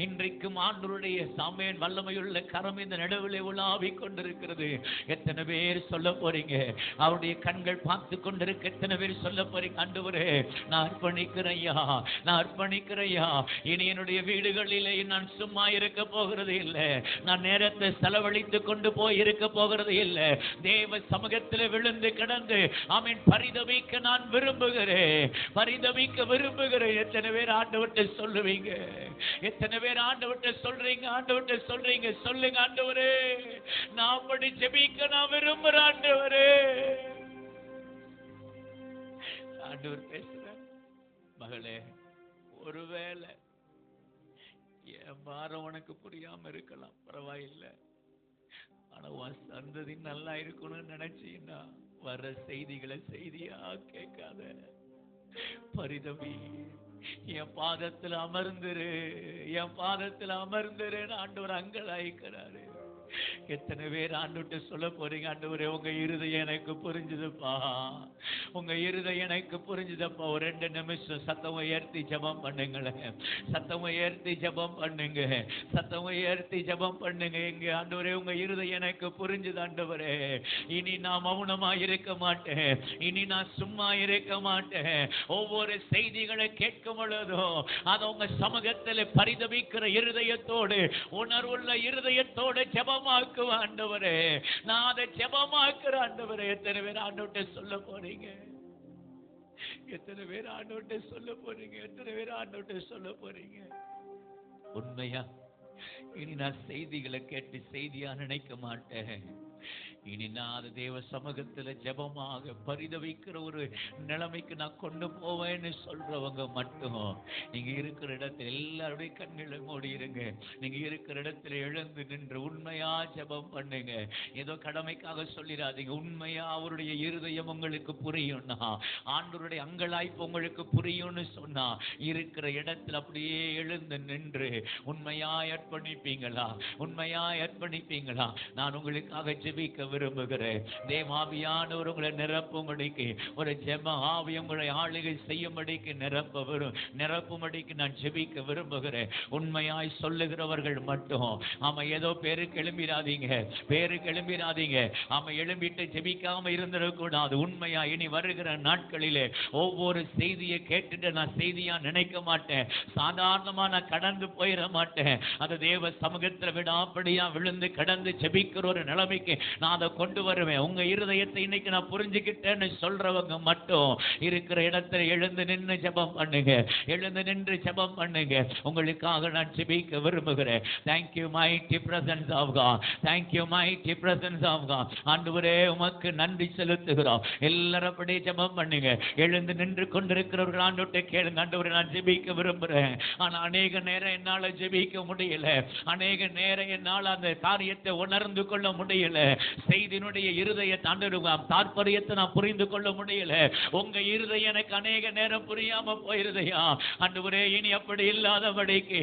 இன்றைக்கும் ஆண்டவருடைய ஆமென் வல்லமையுள்ள கரம் இந்த நடுவிலே உலாவிக் கொண்டிருக்கிறது. எத்தனை பேர் சொல்ல போறீங்க? அவருடைய கண்கள் பார்த்து கொண்டிருக்க எத்தனை பேர் சொல்ல போறீங்க? ஆண்டவரே நான் அர்ப்பணிக்கிறையா, நான் அர்ப்பணிக்கிறையா. இனி என்னுடைய வீடுகளிலே நான் சும்மா இருக்க போகிறது இல்லை, நான் நேரத்தை செலவழித்து கொண்டு போய் இருக்க போகிறது இல்லை. தேவ சமூகத்தில் விழுந்து கிடந்து ஆமென் பரிதவிக்க நான் விரும்புகிறேன், பரிதவிக்க விரும்புகிறேன். எத்தனை பேர் ஆண்டவர்கிட்ட சொல்லுவீங்க? எத்தனை பேர் ஆண்டவர்கிட்ட சொல்றீங்க? ஆண்டவர்கிட்ட சொல்றீங்க? சொல்லுங்க ஆண்டவரே, நான் அப்படி ஜெபிக்க நான் விரும்புறேன் ஆண்டவரே. ஆண்டவர் பேசுறார், மகளே ஒருவேளை என் பாரம் உனக்கு புரியாம இருக்கலாம், பரவாயில்லை. ஆனா உன் சந்ததி நல்லா இருக்கணும்னு நினைச்சீங்கன்னா வர்ற செய்திகளை செய்தியா கேட்காத, பரிதவி. என் பாதத்தில் அமர்ந்துரு, என் பாதத்தில் அமர்ந்துருன்னு ஆண்டவர் அங்கலாய்க்கிறாரு. எத்தனை பேர் ஆண்டவர்கிட்ட சொல்ல போறீங்க? ஆண்டவரே உங்க இருதயம் எனக்கு புரிஞ்சுதுப்பா, உங்க இருதயம் எனக்கு புரிஞ்சுதப்பா. ஒரு 2 நிமிஷம் சத்தம் உயர்த்தி ஜெபம் பண்ணுங்களேன், சத்தம் உயர்த்தி ஜெபம் பண்ணுங்க, சத்தம் உயர்த்தி ஜெபம் பண்ணுங்க. எங்க ஆண்டவரே உங்க இருதயம் எனக்கு புரிஞ்சுது ஆண்டவரே. இனி நான் மௌனமா இருக்க மாட்டேன், இனி நான் சும்மா இருக்க மாட்டேன். ஒவ்வொரு செய்திகளை கேட்கும் பொழுதும் அது உங்க சமூகத்தில் பரிதவிக்கிற இருதயத்தோடு, உணர்வுள்ள இருதயத்தோடு ஜெபமாக்கு ஆண்டவரே. நான் அதை ஜெபமாக்குற ஆண்டவரே. எத்தனை பேர் ஆண்டவர்கிட்ட சொல்ல போறீங்க? எத்தனை பேர் ஆண்டவர்கிட்ட சொல்ல போறீங்க? எத்தனை பேர் ஆண்டவர்கிட்ட சொல்ல போறீங்க? உண்மையா இனி நான் செய்திகளை கேட்டு செய்தியா நினைக்க மாட்டேன். இனி நான் அது தேவ சமூகத்துல ஜெபமாக பரிதவிக்கிற ஒரு நிலைமைக்கு நான் கொண்டு போவேன்னு சொல்றவங்க மட்டும் நீங்க இருக்கிற இடத்துல எல்லாருடைய கண்களை மூடி இருங்க. நீங்க இருக்கிற இடத்துல எழுந்து நின்று உண்மையா ஜெபம் பண்ணுங்க. ஏதோ கடமைக்காக சொல்லிடாதீங்க. உண்மையா அவருடைய இருதயம் உங்களுக்கு புரியும்னா, ஆண்டவருடைய அங்கலாய்ப்பு உங்களுக்கு புரியும்னு சொன்னா இருக்கிற இடத்துல அப்படியே எழுந்து நின்று உண்மையா அர்ப்பணிப்பீங்களா? உண்மையா அர்ப்பணிப்பீங்களா? நான் உங்களுக்காக ஜெபிக்க விரும்புகிறேன். தேவாவியானவர் உங்களை நிரப்பும்படிக்கு, ஒரு ஜெப ஆவி உங்களை ஆளுகை செய்யும்படிக்கு நிரப்பும்படிக்கு நான் ஜெபிக்க விரும்புகிறேன். உண்மையாய் சொல்லுகிறவர்கள் மட்டும் ஆமா ஏதோ பேருக்கு எழும்பிடாதீங்க, பேருக்கு எழும்பிடாதீங்க. ஆமா எழும்பிட்டு ஜெபிக்காம இருந்துடக்கூடாது. உண்மையா இனி வருகிற நாட்களிலே ஒவ்வொரு செய்தியை கேட்டுட்டு நான் செய்தியா நினைக்க மாட்டேன், சாதாரணமா நான் கடந்து போயிட மாட்டேன். அது தேவ சமூகத்தில் விடாப்படியா விழுந்து கடந்து ஜெபிக்கிற ஒரு நிலைமைக்கு நான் அதை கொண்டு வருவேன். உங்க இருதயத்தை இன்னைக்கு நான் புரிஞ்சுக்கிட்டேன்னு சொல்றவங்க மட்டும் இருக்கிற இடத்துல எழுந்து நின்று ஜெபம் பண்ணுங்க, எழுந்து நின்று ஜெபம் பண்ணுங்க. உங்களுக்காக நான் ஜெபிக்க விரும்புகிறேன். Thank you mighty presence of God, thank you mighty presence of God. ஆண்டவரே உமக்கு நன்றி செலுத்துகிறோம். எல்லாரும் அப்படியே ஜெபம் பண்ணுங்க. எழுந்து நின்று கொண்டிருக்கிறவர்கள் ஆண்டவர்கிட்ட கேளுங்க, ஆண்டவரே நான் ஜெபிக்க விரும்புறேன், ஆனா அநேக நேரம் என்னால ஜெபிக்க முடியல, அநேக நேரம் என்னால் அந்த காரியத்தை உணர்ந்து கொள்ள முடியல, செய்தியினுடைய இருதய தாற்பயத்தை நான் புரிந்து கொள்ள முடியல. உங்க இருதயம் எனக்கு அநேக நேரம் புரியாம போயிருதையா? ஆண்டவரே இனி அப்படி இல்லாதபடிக்கு,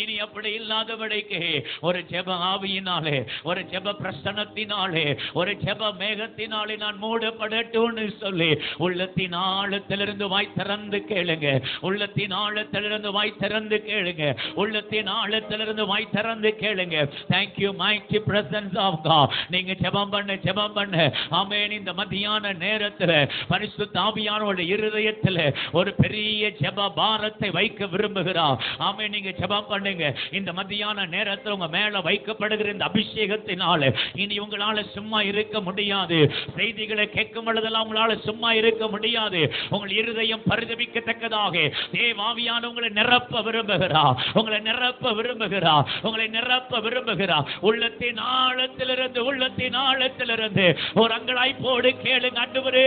இனி அப்படி இல்லாதபடிக்கு ஒரு ஜெப ஆவியினாலே, ஒரு ஜெப பிரசன்னத்தினாலே, ஒரு ஜெப மேகத்தினாலே நான் மூடப்படட்டும்னு சொல்லி உள்ளத்தின் ஆழத்திலிருந்து வாய் திறந்து கேளுங்க, உள்ளத்தின் ஆழத்திலிருந்து வாய் திறந்து கேளுங்க, உள்ளத்தின் ஆழத்திலிருந்து வாய் திறந்து கேளுங்க. Thank you mighty presence of God. நீங்க ஜெபம் பண்ண ஆமென். இந்த மத்தியான நேரத்துல பரிசுத்த ஆவியானவருடைய இருதயத்துல ஒரு பெரிய ஜெப பாரத்தை வைக்க விரும்புகிறார். ஆமென். நீங்க ஜெபம் பண்ணுங்க. இந்த மத்தியான நேரத்துல உங்க மேல வைக்கப்படுகிற இந்த அபிஷேகத்தினால இனி உங்களால சும்மா இருக்க முடியாது. செய்திகளை கேட்கும் பொழுதெல்லாம் உங்களால சும்மா இருக்க முடியாது. உங்கள் இருதயம் பரிதபிக்கத்தக்கதாக தேவாவியான உங்களை நிரப்ப விரும்புகிறார், உங்களை நிரப்ப விரும்புகிறார், உங்களை நிரப்ப விரும்புகிறார். உள்ளத்தின் ஆழத்திலிருந்து, உள்ளத்தின் ஆழத்திலிருந்து ஒரு அங்கலாய்ப்போடு கேளுங்க. ஆண்டவரே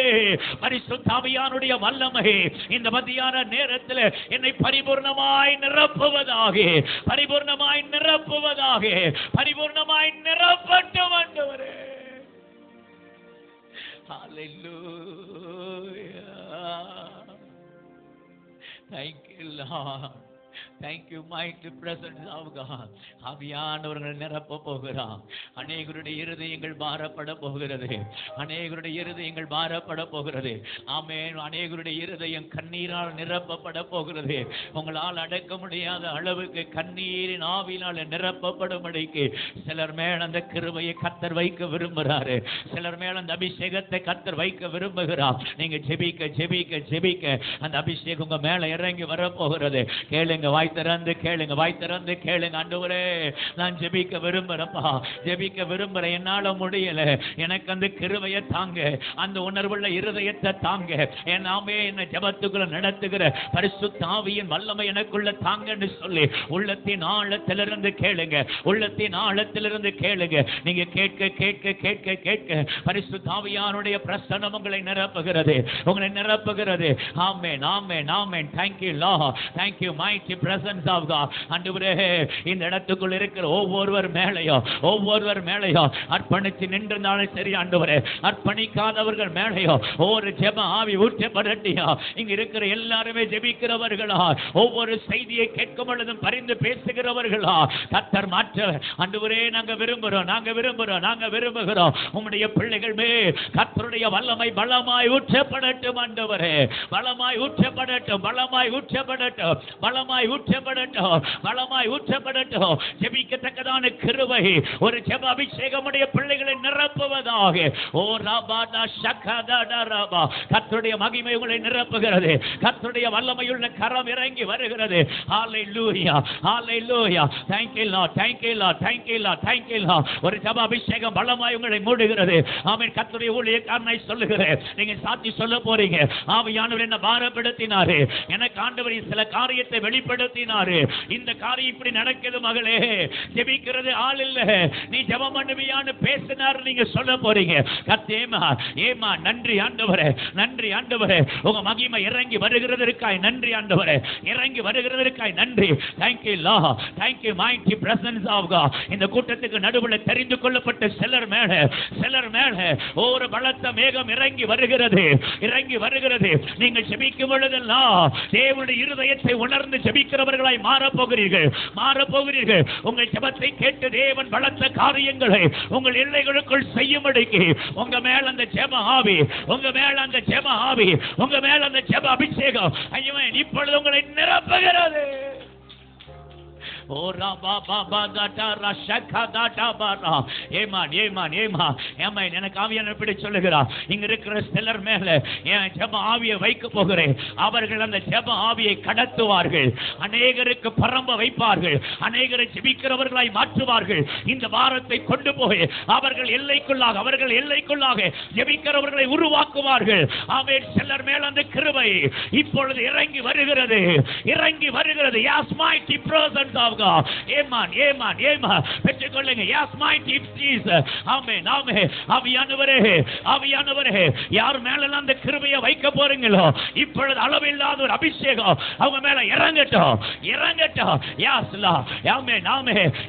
பரிசுத்த ஆவியானுடைய வல்லமை இந்த மத்தியான நேரத்தில் என்னை பரிபூர்ணமாய் நிரப்புவதாக, பரிபூர்ணமாய் நிரப்புவதாக, பரிபூர்ணமாய் நிரப்பட்டும் ஆண்டவரே. ஹல்லேலூயா. Thank you Lord, Thank you, mighty presence of God. ஆவியானவர்கள் நிரப்ப போகிறார். அநேகருடைய இருதயங்கள் பாரப்பட போகிறது. அநேகருடைய இருதயங்கள் பாரப்பட போகிறது. ஆமென். அநேகருடைய இருதயம் கண்ணீரால் நிரப்பப்பட போகிறது. உங்களால் அடக்க முடியாத அளவுக்கு கண்ணீரின் ஆவியினால் நிரப்பப்படும்படிக்கு சிலர் மேல் அந்த கிருபையை கர்த்தர் வைக்க விரும்புகிறாரு. சிலர் மேல் அந்த அபிஷேகத்தை கர்த்தர் வைக்க விரும்புகிறார். நீங்க ஜெபிக்க ஜெபிக்க ஜெபிக்க அந்த அபிஷேகம் உங்க மேல இறங்கி வரப்போகிறது. கேளுங்க, வாய் திறந்து கேளுங்க, வாய் திறந்து கேளுங்க. ஆண்டவரே, நான் ஜெபிக்க விரும்புறேன்ப்பா, ஜெபிக்க விரும்புறேன், என்னால முடியல, எனக்கு அந்த கிருபையை தாங்க, அந்த உணர்வுள்ள இருதயத்தை தாங்க, என் நாமே என்ன ஜெபத்துக்குள்ள நடத்துகிற பரிசுத்த ஆவியின் வல்லமை எனக்குள்ள தாங்கன்னு சொல்லி உள்ளத்தின் ஆழத்திலிருந்து கேளுங்க, உள்ளத்தின் ஆழத்திலிருந்து கேளுங்க. நீங்க கேட்க கேட்க கேட்க கேட்க பரிசுத்த ஆவியானுடைய பிரசன்னம் உங்களை நிரப்புகிறது, உங்களை நிரப்புகிறது. ஆமென், ஆமென், ஆமென். Thank you Lord, thank you mighty presence of God. ஆண்டவரே, இந்த இடத்துக்குள்ள இருக்கிற ஒவ்வொருவர் மேலையும் அர்ப்பணித்து நின்றிருந்தாலும் சரி ஆண்டவரே, அர்ப்பணிக்காதவர்கள் மேலையும் ஒரு ஜெப ஆவி ஊற்றப்படட்டியா. இங்க இருக்கிற எல்லாருமே ஜெபிக்கிறவர்களா, ஒவ்வொரு செய்தியை கேட்கும் பொழுதும் பரிந்து பேசுகிறவர்களா கர்த்தர் மாற்ற ஆண்டவரே நாங்க விரும்புகிறோம். உம்முடைய பிள்ளைகள் மேல் கர்த்தருடைய வல்லமை பலமாய் ஊற்றப்படட்டும் ஆண்டவரே, பலமாய் ஊற்றப்படட்டும், பலமாய் ஊற்றப்படட்டும், பலமாய் ஊற்றப்படட்டும், பலமாய் ஊற்றப்படட்டும். ஜெபிக்கத்தக்கதான கிருபை ஒரு ஜெப அபிஷேகமுடைய பிள்ளைகளை நிரப்புவதாக. ஓ ராபாடா ஷகதாடா ராபா, கர்த்தருடைய மகிமை உங்களை நிரப்புகிறது, கர்த்தருடைய வல்லமையுள்ள கரம் இறங்கி வருகிறது. ஹalleluya, ஹalleluya. Thank you Lord, thank you Lord, thank you Lord, thank you Lord. ஒரு ஜெப அபிஷேகம் பலமாய் உங்களை மூடுகிறது. ஆமென். கர்த்தருடைய ஊழியக்காரனை சொல்லுகிறேன், நீங்க சாட்சி சொல்ல போறீங்க. ஆவியானவர் என்ன பாரப்படுத்தினாரு, எனக்கு ஆண்டவர் சில காரியத்தை வெளிப்படுத்தினாரு, இந்த காரியம் இப்படி நடக்குது மகளே, ஜெபிக்கிறது ஆள் இல்ல, நீ ஜெபம் பண்ணுவியான்னு பேசினாரு, நீங்க சொல்ல போறீங்க. கர்த்தேமா ஏமா நன்றி ஆண்டவரே, நன்றி ஆண்டவரே, உங்க மகிமை இறங்கி வருகிறதற்காய் நன்றி ஆண்டவரே, இறங்கி வருகிறதற்காய் நன்றி. Thank you Lord, thank you mighty presence of God. இந்த கூட்டத்துக்கு நடுவில் தெரிந்து கொள்ளப்பட்ட சிலர் மேல ஒரு பலத்த மேகம் இறங்கி வருகிறது. நீங்கள் ஜெபிக்கும் பொழுதெல்லாம் தேவனுடைய இருதயத்தை உணர்ந்து ஜெபிக்கிறவர்களாய் மாறப்போகிறீர்கள். உங்கள் ஜெபத்தை கேட்டு தேவன் பலத்த காரியங்களை உங்கள் எல்லைகளுக்குள் செய்யும்படிக்கு உங்க மேல அந்த ஜெப ஆவி, உங்க மேல அந்த ஜெப அபிஷேகம் ஐயோ இப்பொழுது உங்களை நிரப்புகிறது. எனக்கு ஆவியான சொல்லுகிறார், இங்க இருக்கிற சிலர் மேல என் ஜெப ஆவியை வைக்க போகிறேன். அவர்கள் அந்த ஜெப ஆவியை கடத்துவார்கள், அநேகருக்கு பரம்ப வைப்பார்கள், அநேகரை ஜெபிக்கிறவர்களாய் மாற்றுவார்கள். இந்த வாரத்தை கொண்டு போய் அவர்கள் எல்லைக்குள்ளாக ஜெபிக்கிறவர்களை உருவாக்குவார்கள். ஆமென். சிலர் மேல் அந்த கிருபை இப்பொழுது இறங்கி வருகிறது. Yes, mighty presence of God. Amen. பெற்றுக்கொள்ளுங்க. Yes, mighty Jesus. Amen. ஆவியானவரே, யார் மேல அந்த கிருபையை வைக்க போறீங்களோ இப்பொழுது அளவில்லாத ஒரு அபிஷேகம் அவங்க மேல இறங்கட்டும். Yes Lord. Amen.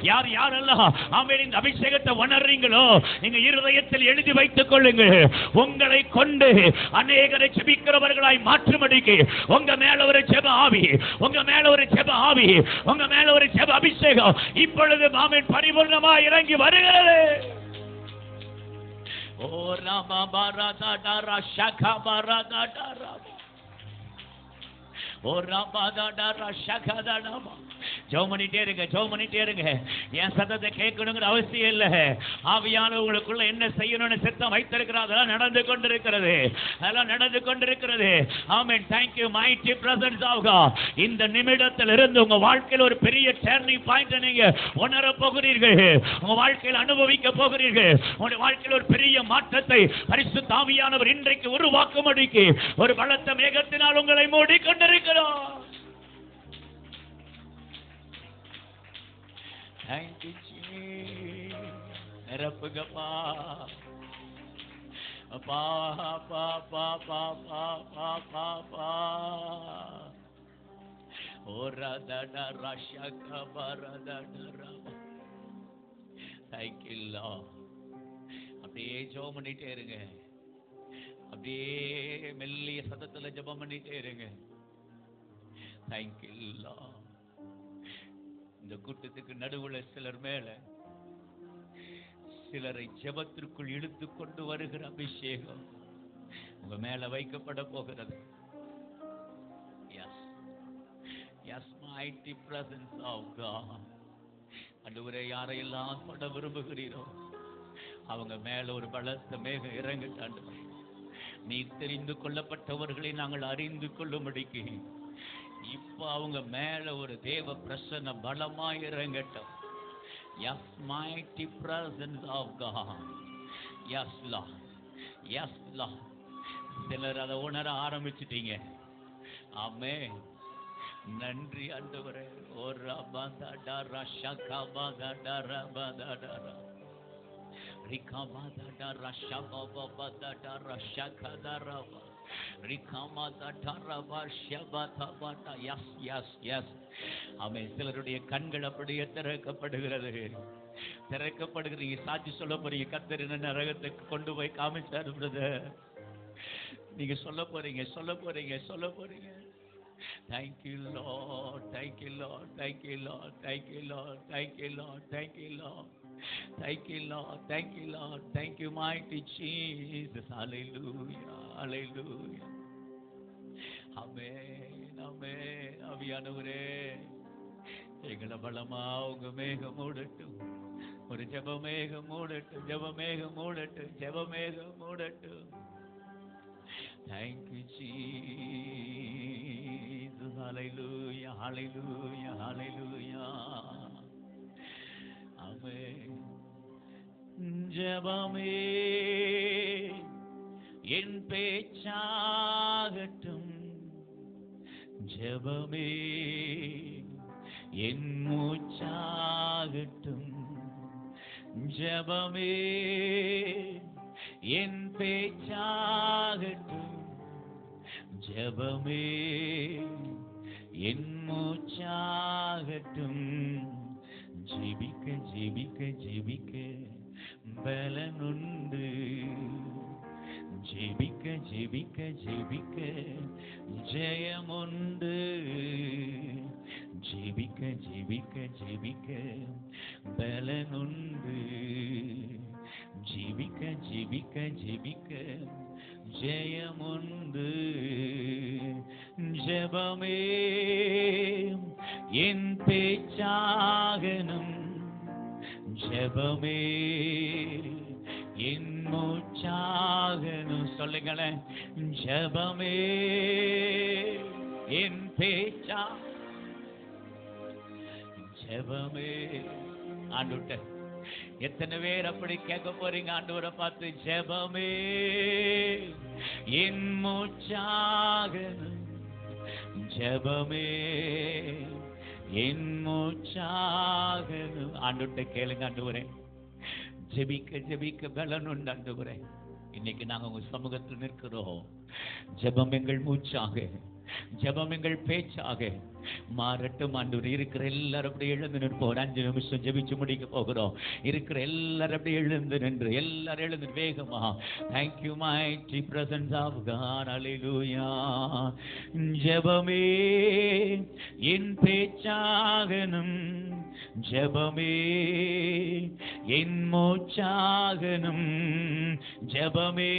யாரெல்லாம் ஆமென் இந்த அபிஷேகத்தை உணர்றீங்களோ நீங்க இருதயத்தில் எழுதி வைத்துக் கொள்ளுங்கள். உங்களை கொண்டு அநேகரை ஜெபிக்கிறவர்களாய் மாற்றும்படிக்கு உங்க மேல ஒரு ஜெப ஆவி, உங்க மேல ஒரு ஜெப அபிஷேகம் இப்பொழுது ஆமென் பரிபூர்ணமாய் இறங்கி வருகிறது. ஓ ராமா பாராதா டாரா ஷகா பாராதா டாரா, ஓ ராமா டாரா ஷகா டாரா. ஜெபம் பண்ணிட்டே இருங்க. என் சத்தத்தை கேட்கணுங்கிற அவசியம் இல்லை. ஆவியானவர் உங்களுக்குள்ள என்ன செய்யணும்னு சித்தம் வைத்திருக்கிறார், அதெல்லாம் நடந்து கொண்டிருக்கிறது. ஆமென். Thank you mighty presence of God. இந்த நிமிடத்தில் இருந்து உங்க வாழ்க்கையில் ஒரு பெரிய டர்னிங் பாயிண்ட் நீங்க உணர போகிறீர்கள். உங்க வாழ்க்கையில் அனுபவிக்க போகிறீர்கள். உங்க வாழ்க்கையில் ஒரு பெரிய மாற்றத்தை பரிசுத்த ஆவியானவர் இன்றைக்கு உருவாக்கும்படிக்கு ஒரு பலத்த மேகத்தினால் உங்களை மூடிக்கொண்டிருக்கிறார். Thank you Jesus. நிரப்புங்கப்பா. அப்பா அப்பா அப்பா அப்பா அப்பா அப்பா அப்பா. ஓரதட ரஷக பரதட. Thank you Lord. அப்படியே ஜெபம் பண்ணிட்டே இருங்க. அப்படியே மெல்லிய சத்தத்துல ஜெபம் பண்ணிட்டே இருங்க. Thank you Lord. இந்த கூட்டத்துக்கு நடுவுல சிலர் மேல சிலரை ஜெபத்திற்குள் இழுத்து கொண்டு வருகிற அபிஷேகம் உங்க மேல வைக்கப்பட போகிறது. Yes, mighty presence of God. ஆண்டவரே, யாரையெல்லாம் தொட விரும்புகிறீரோ அவங்க மேல ஒரு பலத்த மேகம் இறங்கட்டாண்டு. நீ தெரிந்து கொள்ளப்பட்டவர்களை நாங்கள் அறிந்து கொள்ளும்படிக்கு இப்ப அவங்க மேல ஒரு தேவ பிரசன்ன பலமாய் இறங்கட்டும். Yes, mighty presence of God. Yes, Lord. Yes, Lord. சிலர் அதை உணர ஆரம்பிச்சிட்டீங்க. ஆமென். நன்றி ஆண்டவரே. ஓரா பாதா ரஷகா பாதா ரபாதா ரிகா பாதா ரஷபா பாதா ரஷகா ரபா ரிகா பாதா ரபா ஷபா பாதா. Yes yes yes. ஆமென். சிலருடைய கண்கள் அப்படியே திறக்கப்படுகிறது. திறக்கப்படுகிறீங்க. சாட்சி சொல்ல போறீங்க. கர்த்தர் என்ன நரகத்துக்கு கொண்டு போய் காமிச்சாரு பிரதர். நீங்க சொல்ல போறீங்க சொல்ல போறீங்க சொல்ல போறீங்க. Thank you Lord, thank you Lord, thank you Lord, thank you Lord, thank you Lord, thank you Lord, thank you Lord, thank you Lord, thank you mighty Jesus. Hallelujah, hallelujah. Amen, amen. ஆவியானவரே, எங்களை பலமா உங்க மேகம் மூடட்டும். ஒரு ஜெபமேகம் மூடட்டும், ஜெபமேகம் மூடட்டும், ஜெபமேகம் மூடட்டும். Thank you Jesus. Hallelujah, hallelujah, hallelujah. Amen. ஜெபமே என் பேச்சாகட்டும், ஜெபமே என் மூச்சாகட்டும், ஜெபமே என் பேச்சாகட்டும், ஜெபமே என் மூச்சாகட்டும். ஜெபிக்க ஜெபிக்க ஜெபிக்க பலனுண்டு, ஜெபிக்க ஜெபிக்க ஜெபிக்க ஜெயமுண்டு, ஜெபிக்க ஜெபிக்க ஜெபிக்க பலனுண்டு, ஜெபிக்க ஜெபிக்க ஜெபிக்க ஜெயமுண்டு. ஜெபமே என் பேச்சாகணும், ஜெபமே என் மூச்சாகணும். சொல்லுங்களேன். ஜெபமே என் பேச்சா, ஜெபமே. ஆண்டவரே, எத்தனை பேர் அப்படி கேட்க போறீங்க ஆண்டவரை பார்த்து? ஜெபமே என் மூச்சாகணும், ஜெபமே என் மூச்சாகணும். ஆண்டவரே கேளுங்க. ஆண்டவரே, ஜெபிக்க ஜெபிக்க பலன் உண்டு. ஆண்டவரே, இன்னைக்கு நாங்க உங்க சமூகத்தில் நிற்கிறோம். ஜெபம் எங்கள் மூச்சாக, ஜெபம் எங்கள் பேச்சாக மாறட்டும். ஆண்டவரே, இருக்கிற எல்லாரும் அப்படியே எழுந்து நிற்போம். ஒரு 5 நிமிஷம் ஜெபிச்சு முடிக்க போகிறோம். இருக்கிற எல்லாரும் அப்படியே எழுந்து நின்று, எல்லாரும் எழுந்து வேகமா. Thank you mighty presence of God. Hallelujah. ஜெபமே என் பேச்சாகணும், ஜெபமே என் மூச்சாகணும், ஜெபமே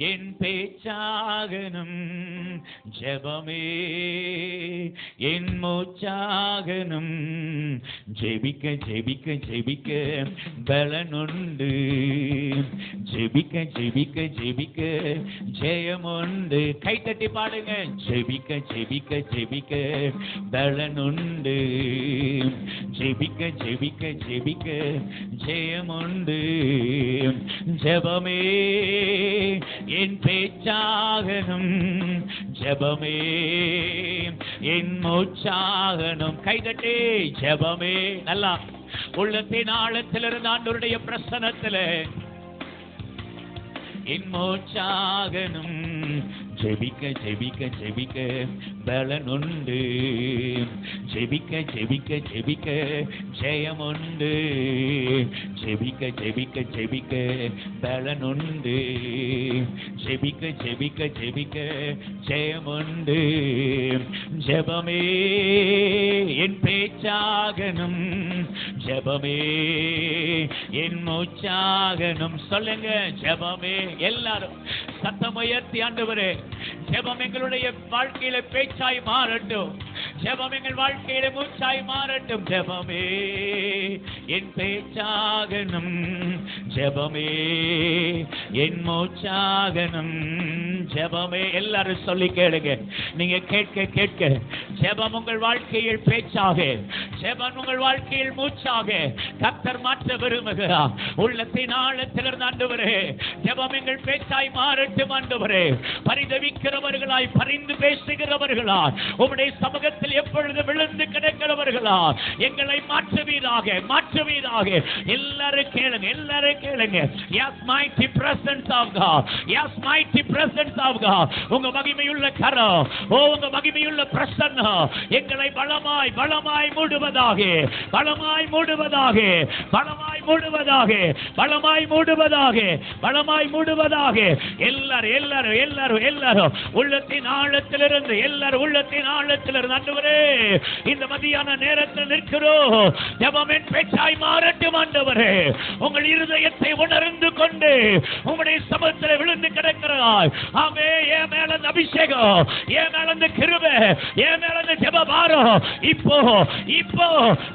என் பேச்சாகணும், ஜெபமே என் மூச்சாகணும். ஜெபிக்க ஜெபிக்க ஜெபிக்க பலனுண்டு, ஜெபிக்க ஜெபிக்க ஜெபிக்க ஜெயமுண்டு. கை தட்டி பாடுங்க. ஜெபிக்க ஜெபிக்க ஜெபிக்க பலனுண்டு, ஜெபிக்க ஜெபிக்க ஜெபிக்க ஜெயமுண்டு. ஜெபமே என் பேச்சாகணும், ஜெபமே என் மூச்சாகணும். கைதட்டே. ஜெபமே. நல்லா உள்ளத்தின் ஆழத்திலிருந்து ஆண்டவருடைய பிரசன்னத்துல என் மூச்சாகணும். ஜெபிக்க ஜெபிக்க ஜெபிக்க பலனுண்டு, ஜெபிக்க ஜெபிக்க ஜெபிக்க ஜெயமுண்டு, ஜெபிக்க ஜெபிக்க ஜெபிக்க பலனுண்டு, ஜெபிக்க ஜெபிக்க ஜெபிக்க ஜெயமுண்டு. ஜெபமே என் பேச்சு மூச்சாகணும் ஜெபமே, என் மூச்சாகணும். சொல்லுங்க, ஜெபமே. எல்லாரும் சத்தம் உயர்த்தி, ஆண்டவரே ஜெபம் எங்களுடைய வாழ்க்கையில பேச்சாய் மாறட்டும், ஜெபம் எங்கள் வாழ்க்கையில மூச்சாய் மாறட்டும். ஜெபமே என் பேச்சாகணும், ஜெபமே என் மூச்சாகணும். ஜெபமே. எல்லாரும் சொல்லி கேளுங்க. நீங்க கேட்க கேட்க ஜெபம் உங்கள் வாழ்க்கையில் பேச்சாக, ஜெபம் உங்கள் வாழ்க்கையில் மூச்சாக கர்த்தர் மாற்ற விரும்புகிறார். உள்ளத்தின் ஆழத்திலிருந்து ஆண்டவரே ஜெபம் எங்கள் பேச்சாய் மாறட்டும். ஆண்டவரே பரிதவிக்கிறவர்களாய், பரிந்து பேசுகிறவர்களாய், உம்முடைய சமூகத்தில் எப்பொழுது விழுந்து கிடக்கிறவர்களா எங்களை மாற்றுவீராக, மாற்றுவீராக. எல்லாரும் கேளுங்க, எல்லாரும் கேளுங்க. Yes, mighty presence of God. Yes, mighty presence of God. உங்க மகிமையுள்ள கரம், உங்க மகிமையுள்ள பிரசன்னம் எங்களை பலமாய் பலமாய் மூடுவதாக, பலமாய் மூடுவதாக, பலமாய் மூடுவதாக, பலமாய் மூடுவதாக, பலமாய் மூடுவதாக. எல்லாரும் எல்லாரும் எல்லாரும் எல்லாரும் உள்ளத்தின் ஆழத்திலிருந்து, எல்லாரும் உள்ளத்தின் ஆழத்திலிருந்து ஆண்டவரே இந்த மதியான நேரத்தில் நிற்கிறோம். ஜெபமின் பேச்சாய் மாறட்டும் ஆண்டவரே. உங்கள் இருதயத்தை உணர்ந்து கொண்டு உங்களுடைய சமூகத்தில் விழுந்து கிடக்கிறாய். ஆமே. என் மேல அந்த அபிஷேகம், என் மேல அந்த கிருபை, என் மேல அந்த ஜெப பாரம் இப்போ இப்போ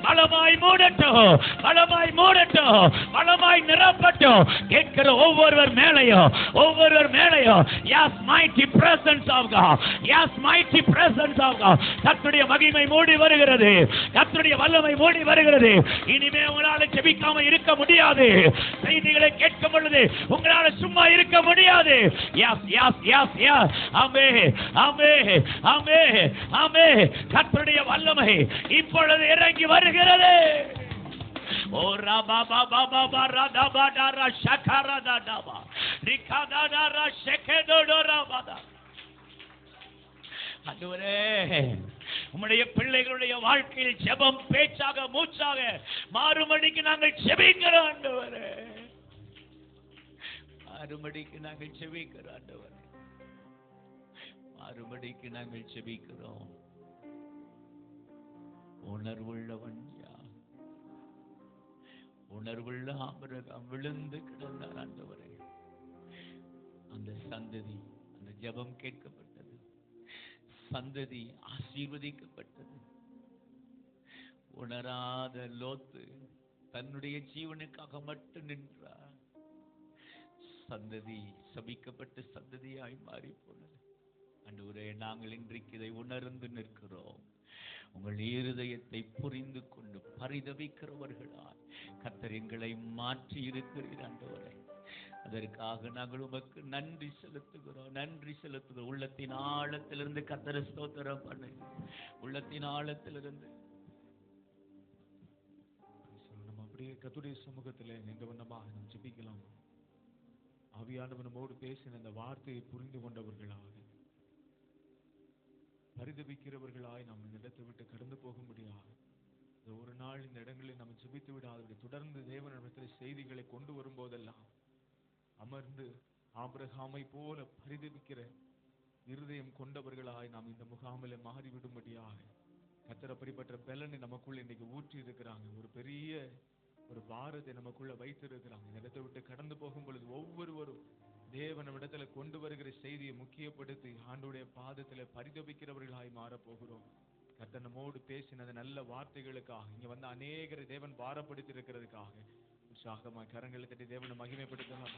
பலமாய் மூடட்டும், பலமாய் மூடட்டும், பலமாய் நிரப்பட்டும். கேட்கிற ஒவ்வொருவர் மேலையும், ஒவ்வொருவர் மேலையும் yes mighty presence of God, yes mighty presence of God. கர்த்தருடைய மகிமை மூடி வருகிறது, கர்த்தருடைய வல்லமை மூடி வருகிறது. இனிமே உங்களால ஜெபிக்காம இருக்க முடியாது. செய்திகளை கேட்கும் பொழுது உங்களால சும்மா இருக்க முடியாது. yes yes yes yes. ஆமென் ஆமென் ஆமென் ஆமென். கர்த்தருடைய வல்லமை இப்பொழுது இறங்கி வருகிறது. ஓ ராபா பாபா பாபா ராதா பாடா ஷகரா தாபா ரிகாதா ரா ஷெகதோடோ ராபாதா. ஆண்டவரே உம்முடைய பிள்ளைகளுடைய வாழ்க்கையில் ஜெபம் பேச்சாக மூச்சாக மாறும்படிக்கு நாங்கள் ஜெபிக்கிறோம் ஆண்டவரே, மாறும்படிக்கு நாங்கள் ஜெபிக்கிறோம் ஆண்டவரே, மாறும்படிக்கு நாங்கள் ஜெபிக்கிறோம். உணர்வுள்ளவன் யார்? உணர்வுள்ள ஆபிரகாம் விழுந்து கிடந்தார் ஆண்டவரே. அந்த சந்ததி, அந்த ஜெபம் கேட்கப்பட்டது, சந்ததி ஆசீர்வதிக்கப்பட்டது. உணராத லோத்து தன்னுடைய ஜீவனுக்காக மட்டும் நின்றார். சந்ததி சபிக்கப்பட்ட சந்ததியாய் மாறி போனது. ஆண்டவரே நாங்கள் இன்றைக்கு இதை உணர்ந்து நிற்கிறோம். உங்கள் இருதயத்தை புரிந்து கொண்டு பரிதவிக்கிறவர்களாய் கர்த்தர் எங்களை மாற்றி இருக்கிறீர் ஆண்டவரே. அதற்காக நாங்கள் உமக்கு நன்றி செலுத்துகிறோம், நன்றி செலுத்துகிறோம். உள்ளத்தின் ஆழத்திலிருந்து கர்த்தரை ஸ்தோத்திரம் பண்ணுங்க. உள்ளத்தின் ஆழத்திலிருந்து நம்ம அப்படியே கர்த்தருடைய சமூகத்தில் இந்த வண்ணமாக நாம் ஜெபிக்கலாம். ஆவியானவர் நம்மோடு பேசின அந்த வார்த்தையை புரிந்து கொண்டவர்களாக, பரிதபிக்கிறவர்களாய் நாம் இந்த இடத்தை விட்டு கடந்து போக முடியாது. ஒரு நாள் இந்த இடங்களில் நாம் ஜெபித்து விடாதபடி தொடர்ந்து தேவனிடத்தில் செய்திகளை கொண்டு வரும்போதெல்லாம் அமர்ந்து ஆபிரகாமை போல பரிதபிக்கிற இருதயம் கொண்டவர்களாய் நாம் இந்த முகாமில் மாறிவிடும்படியாக கர்த்தர் அப்படிப்பட்ட பலனை நமக்குள்ள இன்னைக்கு ஊற்றி இருக்கிறாங்க. ஒரு பெரிய ஒரு பாரத்தை நமக்குள்ள வைத்திருக்கிறாங்க. இந்த இடத்தை விட்டு கடந்து போகும் பொழுது ஒவ்வொருவரும் தேவனிடத்துல கொண்டு வருகிற செய்தியை முக்கியப்படுத்தி ஆண்டவருடைய பாதத்துல பரிதபிக்கிறவர்களாய் மாறப்போகிறோம். கர்த்தர் நம்மோடு பேசின அந்த நல்ல வார்த்தைகளுக்காக, இங்க வந்து அநேகரை தேவன் பாரப்படுத்தி இருக்கிறதுக்காக உற்சாகமாய் கரங்களை தட்டி தேவனை மகிமைப்படுத்தலாம்.